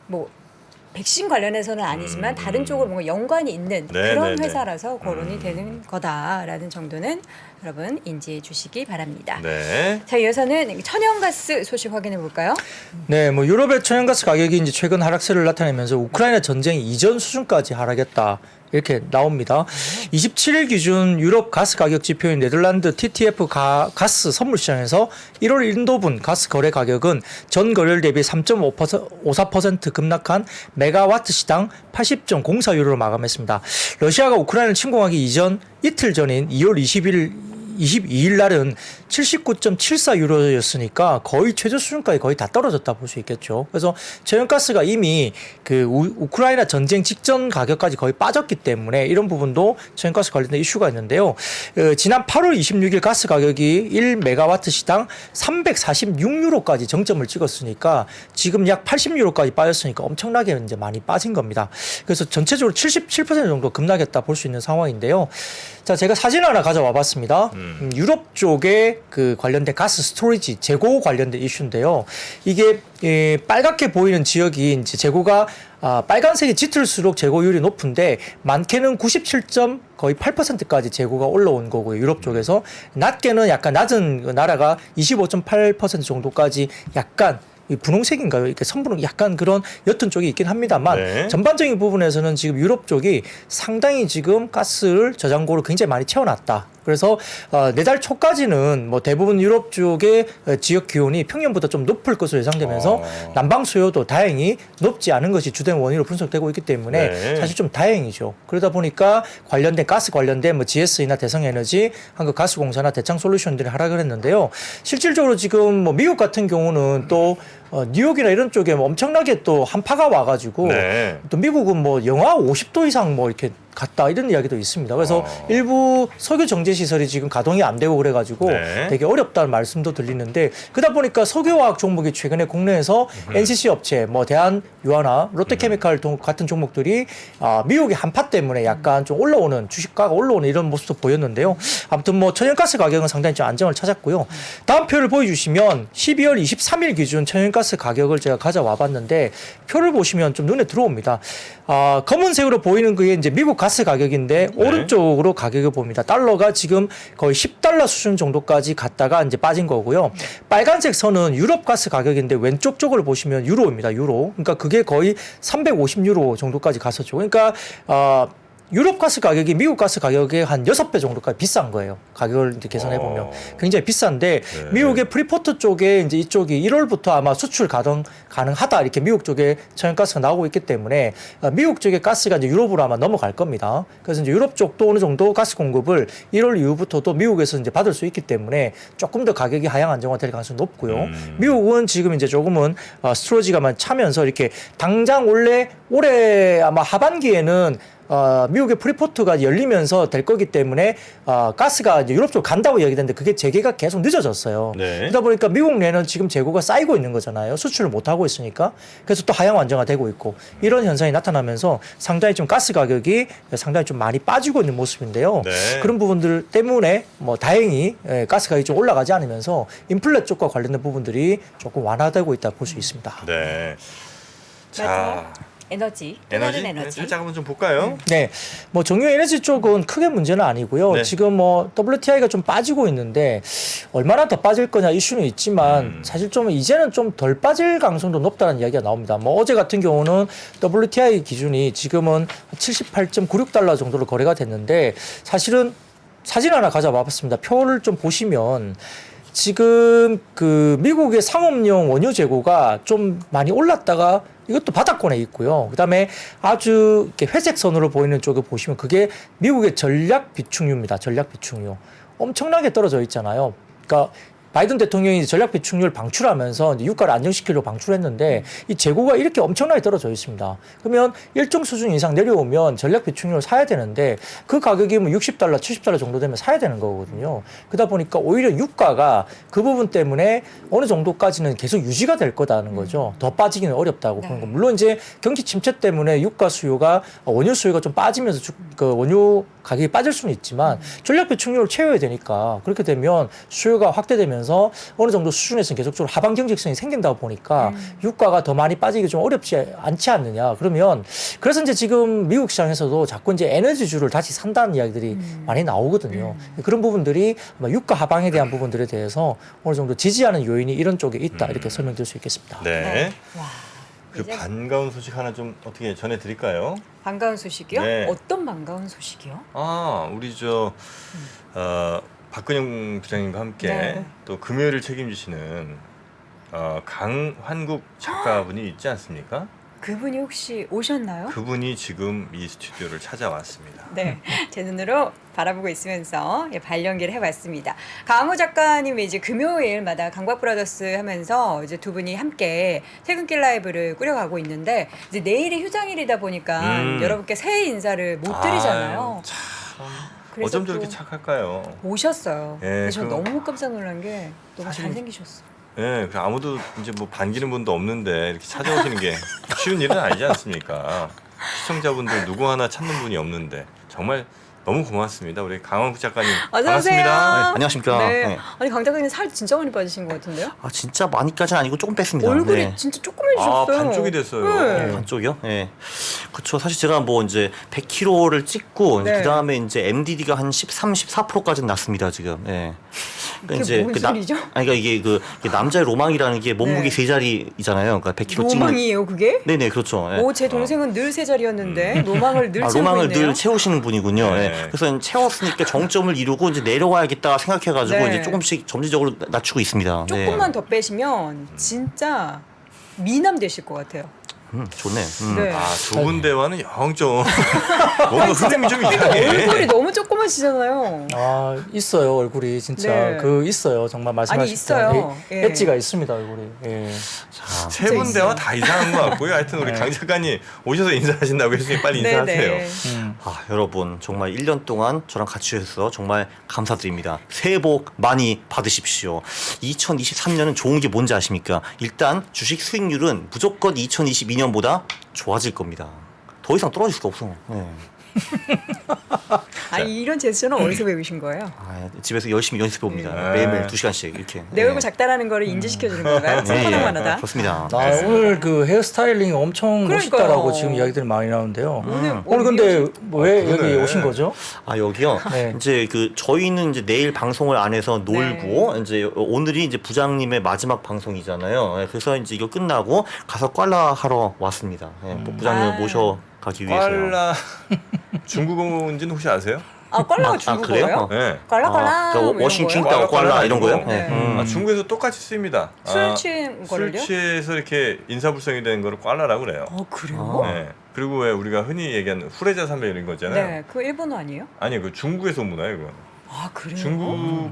Speaker 2: 뭐 백신 관련해서는 아니지만 다른 쪽으로 뭔가 연관이 있는
Speaker 1: 네,
Speaker 2: 그런
Speaker 1: 네, 네.
Speaker 2: 회사라서 거론이 되는 거다라는 정도는 여러분 인지해 주시기 바랍니다.
Speaker 1: 네.
Speaker 2: 자, 이어서는 천연가스 소식 확인해 볼까요?
Speaker 3: 네, 뭐 유럽의 천연가스 가격이 이제 최근 하락세를 나타내면서 우크라이나 전쟁 이전 수준까지 하락했다 이렇게 나옵니다. 27일 기준 유럽 가스 가격 지표인 네덜란드 TTF 가스 선물 시장에서 1월 인도분 가스 거래 가격은 전 거래일 대비 3.54% 급락한 메가와트 시당 80.04유로로 마감했습니다. 러시아가 우크라이나를 침공하기 이전 이틀 전인 2월 22일 날은 79.74유로였으니까 거의 최저 수준까지 거의 다 떨어졌다 볼 수 있겠죠. 그래서 천연가스가 이미 그 우크라이나 전쟁 직전 가격까지 거의 빠졌기 때문에 이런 부분도 천연가스 관련된 이슈가 있는데요. 지난 8월 26일 가스 가격이 1메가와트 시당 346유로까지 정점을 찍었으니까 지금 약 80유로까지 빠졌으니까 엄청나게 이제 많이 빠진 겁니다. 그래서 전체적으로 77% 정도 급락했다 볼 수 있는 상황인데요. 자, 제가 사진 하나 가져와 봤습니다. 유럽 쪽에 그 관련된 가스 스토리지 재고 관련된 이슈인데요. 이게 빨갛게 보이는 지역이 이제 재고가 빨간색이 짙을수록 재고율이 높은데 많게는 97점 거의 8%까지 재고가 올라온 거고요. 유럽 쪽에서 낮게는 약간 낮은 나라가 25.8% 정도까지 약간 이 분홍색인가요? 이렇게 선분홍 약간 그런 옅은 쪽이 있긴 합니다만
Speaker 1: 네.
Speaker 3: 전반적인 부분에서는 지금 유럽 쪽이 상당히 지금 가스를 저장고를 굉장히 많이 채워놨다. 그래서 내달 초까지는 뭐 대부분 유럽 쪽의 지역 기온이 평년보다 좀 높을 것으로 예상되면서 난방 수요도 다행히 높지 않은 것이 주된 원인으로 분석되고 있기 때문에
Speaker 1: 네.
Speaker 3: 사실 좀 다행이죠. 그러다 보니까 관련된 가스 관련된 뭐 GS나 대성에너지, 한국가스공사나 대창솔루션들이 하락을 했는데요. 실질적으로 지금 뭐 미국 같은 경우는 또 뉴욕이나 이런 쪽에 뭐 엄청나게 또 한파가 와가지고
Speaker 1: 네.
Speaker 3: 또 미국은 뭐 영하 50도 이상 뭐 이렇게 갔다 이런 이야기도 있습니다. 그래서 일부 석유 정제 시설이 지금 가동이 안 되고 그래가지고
Speaker 1: 네.
Speaker 3: 되게 어렵다는 말씀도 들리는데 그러다 보니까 석유화학 종목이 최근에 국내에서 NCC 업체, 뭐 대한유화나 롯데케미칼 같은 종목들이 미국의 한파 때문에 약간 좀 올라오는 주식가가 올라오는 이런 모습도 보였는데요. 아무튼 뭐 천연가스 가격은 상당히 좀 안정을 찾았고요. 다음 표를 보여주시면 12월 23일 기준 천연가스 가격을 제가 가져와 봤는데 표를 보시면 좀 눈에 들어옵니다. 검은색으로 보이는 그게 이제 미국 가스 가격인데 오른쪽으로 가격을 봅니다. 달러가 지금 거의 10달러 수준 정도까지 갔다가 이제 빠진 거고요. 빨간색 선은 유럽 가스 가격인데 왼쪽 쪽을 보시면 유로입니다. 유로. 그러니까 그게 거의 350유로 정도까지 갔었죠. 그러니까 유럽 가스 가격이 미국 가스 가격의 한 6배 정도까지 비싼 거예요. 가격을 이제 계산해 보면 굉장히 비싼데 미국의 프리포트 쪽에 이제 이쪽이 1월부터 아마 수출 가능하다 이렇게 미국 쪽에 천연가스가 나오고 있기 때문에 미국 쪽의 가스가 이제 유럽으로 아마 넘어갈 겁니다. 그래서 이제 유럽 쪽도 어느 정도 가스 공급을 1월 이후부터도 미국에서 이제 받을 수 있기 때문에 조금 더 가격이 하향 안정화될 가능성이 높고요. 미국은 지금 이제 조금은 스토리지가 차면서 이렇게 당장 원래 올해 아마 하반기에는 미국의 프리포트가 열리면서 될 거기 때문에 가스가 이제 유럽 쪽으로 간다고 얘기했는데 그게 재개가 계속 늦어졌어요.
Speaker 1: 네.
Speaker 3: 그러다 보니까 미국 내는 지금 재고가 쌓이고 있는 거잖아요. 수출을 못 하고 있으니까. 그래서 또 하향 안정화되고 있고 이런 현상이 나타나면서 상당히 좀 가스 가격이 상당히 좀 많이 빠지고 있는 모습인데요.
Speaker 1: 네.
Speaker 3: 그런 부분들 때문에 뭐 다행히 가스 가격이 좀 올라가지 않으면서 인플레 쪽과 관련된 부분들이 조금 완화되고 있다 볼 수 있습니다.
Speaker 1: 네. 자,
Speaker 2: 마지막 에너지. 또 다른
Speaker 1: 네,
Speaker 2: 에너지.
Speaker 1: 살짝 한번 좀 볼까요?
Speaker 3: 네, 뭐 정유 에너지 쪽은 크게 문제는 아니고요.
Speaker 1: 네.
Speaker 3: 지금 뭐 WTI가 좀 빠지고 있는데 얼마나 더 빠질 거냐 이슈는 있지만 사실 좀 이제는 좀 덜 빠질 가능성도 높다는 이야기가 나옵니다. 뭐 어제 같은 경우는 WTI 기준이 지금은 78.96달러 정도로 거래가 됐는데 사실은 사진 하나 가져와 봤습니다. 표를 좀 보시면 지금 그 미국의 상업용 원유 재고가 좀 많이 올랐다가 이것도 바닥권에 있고요. 그다음에 아주 이렇게 회색 선으로 보이는 쪽을 보시면 그게 미국의 전략 비축유입니다. 전략 비축유. 엄청나게 떨어져 있잖아요. 그러니까 바이든 대통령이 전략 비축률 방출하면서 이제 유가를 안정시키려고 방출했는데 이 재고가 이렇게 엄청나게 떨어져 있습니다. 그러면 일정 수준 이상 내려오면 전략 비축률을 사야 되는데 그 가격이 뭐 60달러, 70달러 정도 되면 사야 되는 거거든요. 그러다 보니까 오히려 유가가 그 부분 때문에 어느 정도까지는 계속 유지가 될 거다는 거죠. 더 빠지기는 어렵다고 보는 거. 물론 이제 경기 침체 때문에 유가 수요가 원유 수요가 좀 빠지면서 그 원유 가격이 빠질 수는 있지만 전략 비축률을 채워야 되니까 그렇게 되면 수요가 확대되면서 어느 정도 수준에서는 계속적으로 하방 경직성이 생긴다고 보니까 유가가 더 많이 빠지기 좀 어렵지 않지 않느냐. 그러면 그래서 이제 지금 미국 시장에서도 자꾸 이제 에너지주를 다시 산다는 이야기들이 많이 나오거든요. 그런 부분들이 아마 유가 하방에 대한 부분들에 대해서 어느 정도 지지하는 요인이 이런 쪽에 있다 이렇게 설명드릴 수 있겠습니다.
Speaker 1: 네.
Speaker 2: 와.
Speaker 1: 그
Speaker 2: 이제
Speaker 1: 반가운 소식 하나 좀 어떻게 전해드릴까요?
Speaker 2: 반가운 소식이요?
Speaker 1: 네.
Speaker 2: 어떤 반가운 소식이요?
Speaker 1: 우리 박근영 부장님과 함께
Speaker 2: 네.
Speaker 1: 또 금요일을 책임지시는 강환국 작가분이 있지 않습니까?
Speaker 2: 그분이 혹시 오셨나요?
Speaker 1: 그분이 지금 이 스튜디오를 찾아왔습니다.
Speaker 2: 네, 제 눈으로 바라보고 있으면서 발연기를 해봤습니다. 강호 작가님이 이제 금요일마다 강박브라더스 하면서 이제 두 분이 함께 퇴근길 라이브를 꾸려가고 있는데 이제 내일이 휴장일이다 보니까 여러분께 새해 인사를 못 드리잖아요.
Speaker 1: 아유, 참
Speaker 2: 그래서
Speaker 1: 어쩜 저렇게
Speaker 2: 또
Speaker 1: 착할까요?
Speaker 2: 오셨어요.
Speaker 1: 예,
Speaker 2: 그래서 저
Speaker 1: 그럼-
Speaker 2: 너무 깜짝 놀란 게 너무
Speaker 1: 사실-
Speaker 2: 잘생기셨어.
Speaker 1: 네, 아무도 이제 뭐 반기는 분도 없는데 이렇게 찾아오시는 게 쉬운 일은 아니지 않습니까? 시청자분들 누구 하나 찾는 분이 없는데 정말 너무 고맙습니다. 우리 강원국 작가님
Speaker 2: 어서 오세요.
Speaker 1: 반갑습니다.
Speaker 4: 네, 안녕하십니까.
Speaker 2: 네.
Speaker 4: 네.
Speaker 2: 아니 강 작가님 살 진짜 많이 빠지신 것 같은데요?
Speaker 4: 아 진짜 많이까지는 아니고 조금 뺐습니다.
Speaker 2: 얼굴이
Speaker 4: 네.
Speaker 2: 진짜 조그매지셨어요.
Speaker 1: 반쪽이 됐어요.
Speaker 2: 네.
Speaker 4: 반쪽이요? 예. 그렇죠. 사실 제가 뭐 이제 100kg를 찍고
Speaker 2: 네.
Speaker 4: 그 다음에 이제 MDD가 한 13, 14%까지는 났습니다 지금. 예.
Speaker 2: 그게 뭔 소리죠?
Speaker 4: 아니 그러니까 이게 남자의 로망이라는 게 몸무게
Speaker 2: 네.
Speaker 4: 세 자리잖아요. 그러니까 100kg 찍는.
Speaker 2: 로망이에요 그게?
Speaker 4: 네네 그렇죠. 예.
Speaker 2: 오, 제 동생은 늘 세 자리였는데 로망을 늘 채우고
Speaker 4: 로망을
Speaker 2: 있네요.
Speaker 4: 늘 채우시는 분이군요.
Speaker 1: 네.
Speaker 4: 예. 그래서 채웠으니까 정점을 이루고 이제 내려가야겠다 생각해가지고
Speaker 2: 네.
Speaker 4: 이제 조금씩 점진적으로 낮추고 있습니다. 네.
Speaker 2: 조금만 더 빼시면 진짜 미남 되실 것 같아요.
Speaker 4: 좋네.
Speaker 2: 네.
Speaker 1: 두 분 대화는 영 좀 뭔가 흐름이 좀 이상해.
Speaker 2: 얼굴이 너무 조그마시잖아요.
Speaker 3: 아 있어요 얼굴이 진짜
Speaker 2: 네.
Speaker 3: 그 있어요 정말 말씀하신
Speaker 2: 아니, 있어요. 예.
Speaker 3: 엣지가 있습니다 얼굴이. 예.
Speaker 4: 자,
Speaker 1: 세 분
Speaker 2: 있어요.
Speaker 1: 대화 다 이상한 것 같고요. 하여튼 우리
Speaker 3: 네.
Speaker 1: 강 작가님 오셔서 인사하신다고 했으니 빨리 인사하세요.
Speaker 2: 네네.
Speaker 4: 여러분 정말 1년 동안 저랑 같이 해주셔서 정말 감사드립니다. 새해 복 많이 받으십시오. 2023년은 좋은 게 뭔지 아십니까? 일단 주식 수익률은 무조건 2022년보다 좋아질 겁니다. 더 이상 떨어질 수가 없어. 네.
Speaker 2: 아니 이런 제스처는 어디서 배우신 거예요?
Speaker 4: 집에서 열심히 연습해 봅니다.
Speaker 1: 네.
Speaker 4: 매일매일 2시간씩 이렇게.
Speaker 2: 내 얼굴 작다라는 거를 인지시켜 주는 건가요? 손바닥만하다.
Speaker 4: 그렇습니다.
Speaker 3: 아, 오늘 그 헤어스타일링이 엄청
Speaker 2: 그러니까요.
Speaker 3: 멋있다라고 지금 이야기들이 많이 나오는데요. 오늘
Speaker 2: 미용실-
Speaker 3: 근데 왜
Speaker 1: 그러네.
Speaker 3: 여기 오신 거죠?
Speaker 4: 여기요.
Speaker 3: 네.
Speaker 4: 이제 저희는 이제 내일 방송을 안 해서 놀고
Speaker 2: 네.
Speaker 4: 이제 오늘이 이제 부장님의 마지막 방송이잖아요. 그래서 이제 이거 끝나고 가서 꽐라 하러 왔습니다. 부장님
Speaker 2: 아.
Speaker 4: 모셔가기 위해서요.
Speaker 1: 꽐라 중국어인지는 혹시 아세요?
Speaker 2: 아 껄라가
Speaker 4: 그래요?
Speaker 2: 중국어예요?
Speaker 1: 네.
Speaker 2: 껄라
Speaker 4: 그러니까 워싱킹 꽐라 이런 거요?
Speaker 2: 네.
Speaker 1: 중국에서 똑같이 씁니다.
Speaker 2: 술 취한
Speaker 1: 술
Speaker 2: 거를요?
Speaker 1: 취해서 이렇게 인사불성이 되는 거를 꽐라라고 그래요.
Speaker 2: 그래요?
Speaker 1: 네. 그리고 왜 우리가 흔히 얘기하는 후레자 삼배 이런 거 있잖아요.
Speaker 2: 네, 그 일본어 아니에요?
Speaker 1: 아니 그 중국에서 온 문화예요. 그건.
Speaker 2: 아 그래요?
Speaker 1: 중국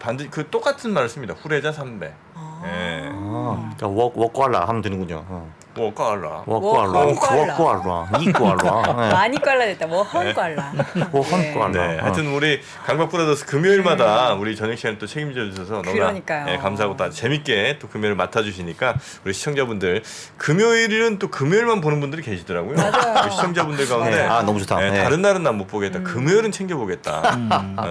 Speaker 1: 반드시 그 똑같은 말을 씁니다. 후레자 삼배.
Speaker 2: 아.
Speaker 1: 예.
Speaker 4: 그러니까 워꽐라 하면 되는군요.
Speaker 1: 뭐 꽐라.
Speaker 4: 워꽐라, 이꽐라.
Speaker 2: 많이 꽐라 됐다. 뭐 헌꽐라.
Speaker 4: 워헌
Speaker 1: 네,
Speaker 4: 꽐라.
Speaker 1: 하여튼 우리 강박브라더스 금요일마다 우리 저녁 시간에 또 책임져 주셔서 너무나
Speaker 2: 그러니까요.
Speaker 1: 감사하고 또 재밌게 또 금요일을 맡아주시니까 우리 시청자분들 금요일은 또 금요일만 보는 분들이 계시더라고요.
Speaker 2: 맞아요.
Speaker 1: 우리 시청자분들 가운데
Speaker 4: 네. 너무 좋다.
Speaker 1: 네,
Speaker 4: 네.
Speaker 1: 다른 날은 난 못 보겠다. 금요일은 챙겨보겠다.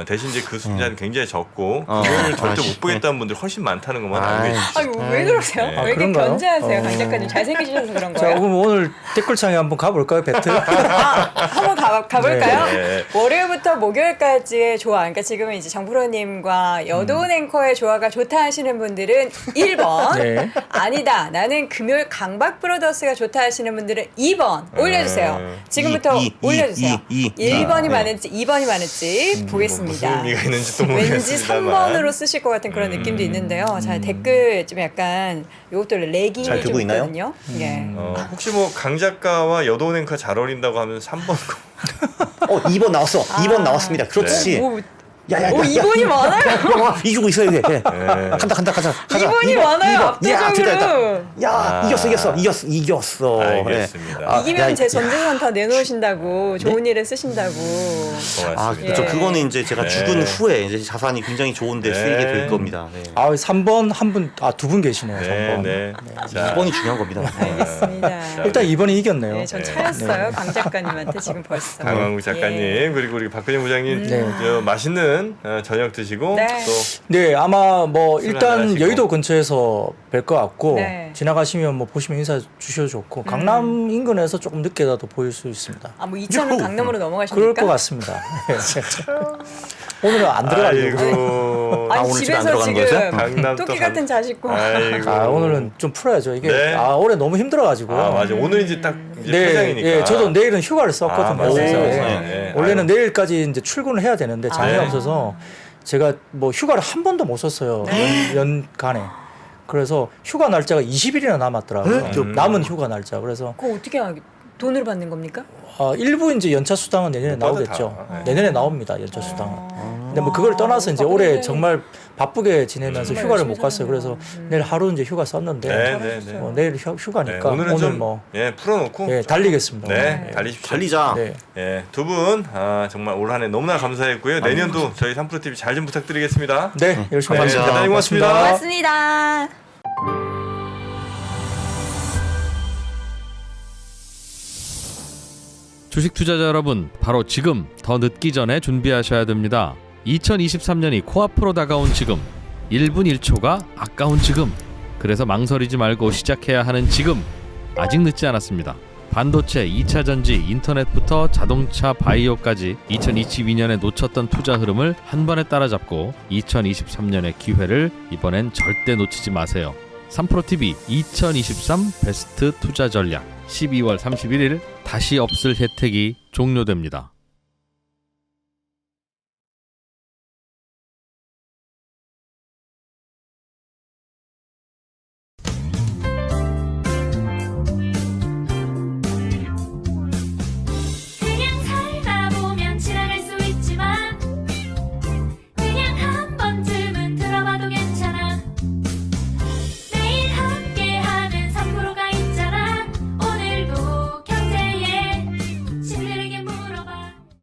Speaker 1: 대신 이제 그 숫자는 굉장히 적고 금요일 절대 못 보겠다는 분들 훨씬 많다는 것만 알고 계시죠.
Speaker 2: 아유 왜 그러세요?
Speaker 1: 네.
Speaker 2: 왜 이렇게
Speaker 3: 그런가요?
Speaker 2: 견제하세요? 강 작가님 잘생기셔서 그런
Speaker 3: 자
Speaker 2: 거예요?
Speaker 3: 그럼 오늘 댓글창에 한번 가볼까요 배틀?
Speaker 2: 한번 가볼까요?
Speaker 1: 네.
Speaker 2: 월요일부터 목요일까지의 조화. 그러니까 지금은 이제 정프로님과 여도은 앵커의 조화가 좋다 하시는 분들은 1번.
Speaker 3: 네.
Speaker 2: 아니다. 나는 금요일 강박 브로더스가 좋다 하시는 분들은 2번 올려주세요. 지금부터 올려주세요. 1번이 많을지 2번이 많을지 보겠습니다.
Speaker 1: 무슨 의미가 있는지 또
Speaker 2: 왠지
Speaker 1: 모르겠습니다만.
Speaker 2: 3번으로 쓰실 것 같은 그런 느낌도 있는데요. 자 댓글 좀 약간 이것도 렉이
Speaker 4: 잘
Speaker 2: 좀
Speaker 4: 되고 있나요?
Speaker 2: 있거든요. 예.
Speaker 1: 혹시 뭐 강 작가와 여도은 앵커 잘 어울린다고 하면 3번
Speaker 4: 2번 나왔어. 2번 나왔습니다. 그렇지.
Speaker 2: 오,
Speaker 4: 야야야.
Speaker 2: 오 2번이 많아요.
Speaker 4: 이기고 있어야 돼.
Speaker 1: 네.
Speaker 4: 간다. 가자.
Speaker 2: 2번이 많아요.
Speaker 4: 야,
Speaker 2: 압도적으로.
Speaker 4: 야, 이겼어.
Speaker 1: 알겠습니다.
Speaker 4: 네.
Speaker 2: 이기면
Speaker 4: 야,
Speaker 2: 제 전재산 다 내놓으신다고 좋은 일에 쓰신다고.
Speaker 1: 고맙습니다.
Speaker 4: 그렇죠.
Speaker 2: 예.
Speaker 4: 그거는 이제 제가
Speaker 1: 네.
Speaker 4: 죽은 후에 이제 자산이 굉장히 좋은데
Speaker 1: 네.
Speaker 4: 쓰이게 될 겁니다. 네.
Speaker 3: 3번 한 분, 두 분 계시네요.
Speaker 1: 네,
Speaker 3: 3번.
Speaker 1: 네. 자,
Speaker 4: 2번이 중요한 겁니다. 네.
Speaker 2: 알겠습니다.
Speaker 3: 일단 2번이 이겼네요.
Speaker 2: 네, 전
Speaker 1: 네.
Speaker 2: 차였어요. 강 작가님한테 지금 벌써.
Speaker 1: 강광국 작가님
Speaker 2: 예.
Speaker 1: 그리고 우리 박근영 부장님
Speaker 3: 네.
Speaker 1: 저 맛있는 내일은 저녁 드시고
Speaker 2: 네.
Speaker 1: 또
Speaker 3: 네, 아마 뭐
Speaker 1: 술
Speaker 3: 일단
Speaker 1: 한잔 하시고.
Speaker 3: 여의도 근처에서 뵐 것 같고
Speaker 2: 네.
Speaker 3: 지나가시면 뭐 보시면 인사 주셔도 좋고 강남 인근에서 조금 늦게라도 보일 수 있습니다.
Speaker 2: 아, 뭐 2차는 강남으로 넘어가십니까?
Speaker 3: 그럴 것 같습니다. 오늘은 안 들어가려고.
Speaker 1: 아이고.
Speaker 2: 아니,
Speaker 4: 오늘 집에 안
Speaker 2: 집에서
Speaker 4: 들어가는
Speaker 2: 지금
Speaker 4: 거였어요?
Speaker 1: 강남 또
Speaker 2: 토끼 같은 자식과
Speaker 1: 아이고.
Speaker 3: 오늘은 좀 풀어야죠. 이게
Speaker 1: 네.
Speaker 3: 올해 너무 힘들어가지고.
Speaker 1: 아 맞아. 오늘 이제 딱 이제
Speaker 3: 네,
Speaker 1: 퇴장이니까.
Speaker 3: 예, 저도 내일은 휴가를 썼거든요.
Speaker 1: 아, 맞아요.
Speaker 3: 그래서
Speaker 2: 네.
Speaker 3: 예.
Speaker 1: 네.
Speaker 3: 원래는
Speaker 1: 아유.
Speaker 3: 내일까지 이제 출근을 해야 되는데 장이
Speaker 2: 아.
Speaker 3: 없어서 제가 뭐 휴가를 한 번도 못 썼어요. 연간에. 그래서 휴가 날짜가 20일이나 남았더라고요. 남은 휴가 날짜. 그래서
Speaker 2: 그거 어떻게 돈을 받는 겁니까?
Speaker 3: 일부 이제 연차 수당은 내년에
Speaker 1: 못 받아,
Speaker 3: 나오겠죠.
Speaker 1: 다. 네.
Speaker 3: 내년에 나옵니다. 연차 수당은. 근데 뭐 그걸 떠나서 이제 올해
Speaker 2: 바쁜데.
Speaker 3: 정말 바쁘게 지내면서
Speaker 2: 정말
Speaker 3: 휴가를
Speaker 2: 열심히
Speaker 3: 못 갔어요. 그래서
Speaker 2: 사셨네요.
Speaker 3: 내일 하루 이제 휴가 썼는데
Speaker 1: 네.
Speaker 3: 뭐 내일 휴가니까
Speaker 1: 오늘은
Speaker 3: 오늘
Speaker 1: 좀
Speaker 3: 뭐
Speaker 1: 풀어놓고
Speaker 3: 예, 달리겠습니다.
Speaker 1: 네,
Speaker 3: 오늘.
Speaker 1: 달리십시오.
Speaker 4: 달리자.
Speaker 3: 네.
Speaker 1: 예, 두 분 정말 올 한해 너무나 감사했고요. 내년도 저희 3프로TV 잘 좀 부탁드리겠습니다.
Speaker 3: 네, 열심히
Speaker 1: 네,
Speaker 3: 하겠습니다.
Speaker 1: 대단히 고맙습니다.
Speaker 2: 고맙습니다.
Speaker 5: 주식 투자자 여러분, 바로 지금 더 늦기 전에 준비하셔야 됩니다. 2023년이 코앞으로 다가온 지금, 1분 1초가 아까운 지금, 그래서 망설이지 말고 시작해야 하는 지금, 아직 늦지 않았습니다. 반도체, 2차 전지, 인터넷부터 자동차, 바이오까지 2022년에 놓쳤던 투자 흐름을 한 번에 따라잡고 2023년의 기회를 이번엔 절대 놓치지 마세요. 3프로TV 2023 베스트 투자 전략 12월 31일 다시 없을 혜택이 종료됩니다.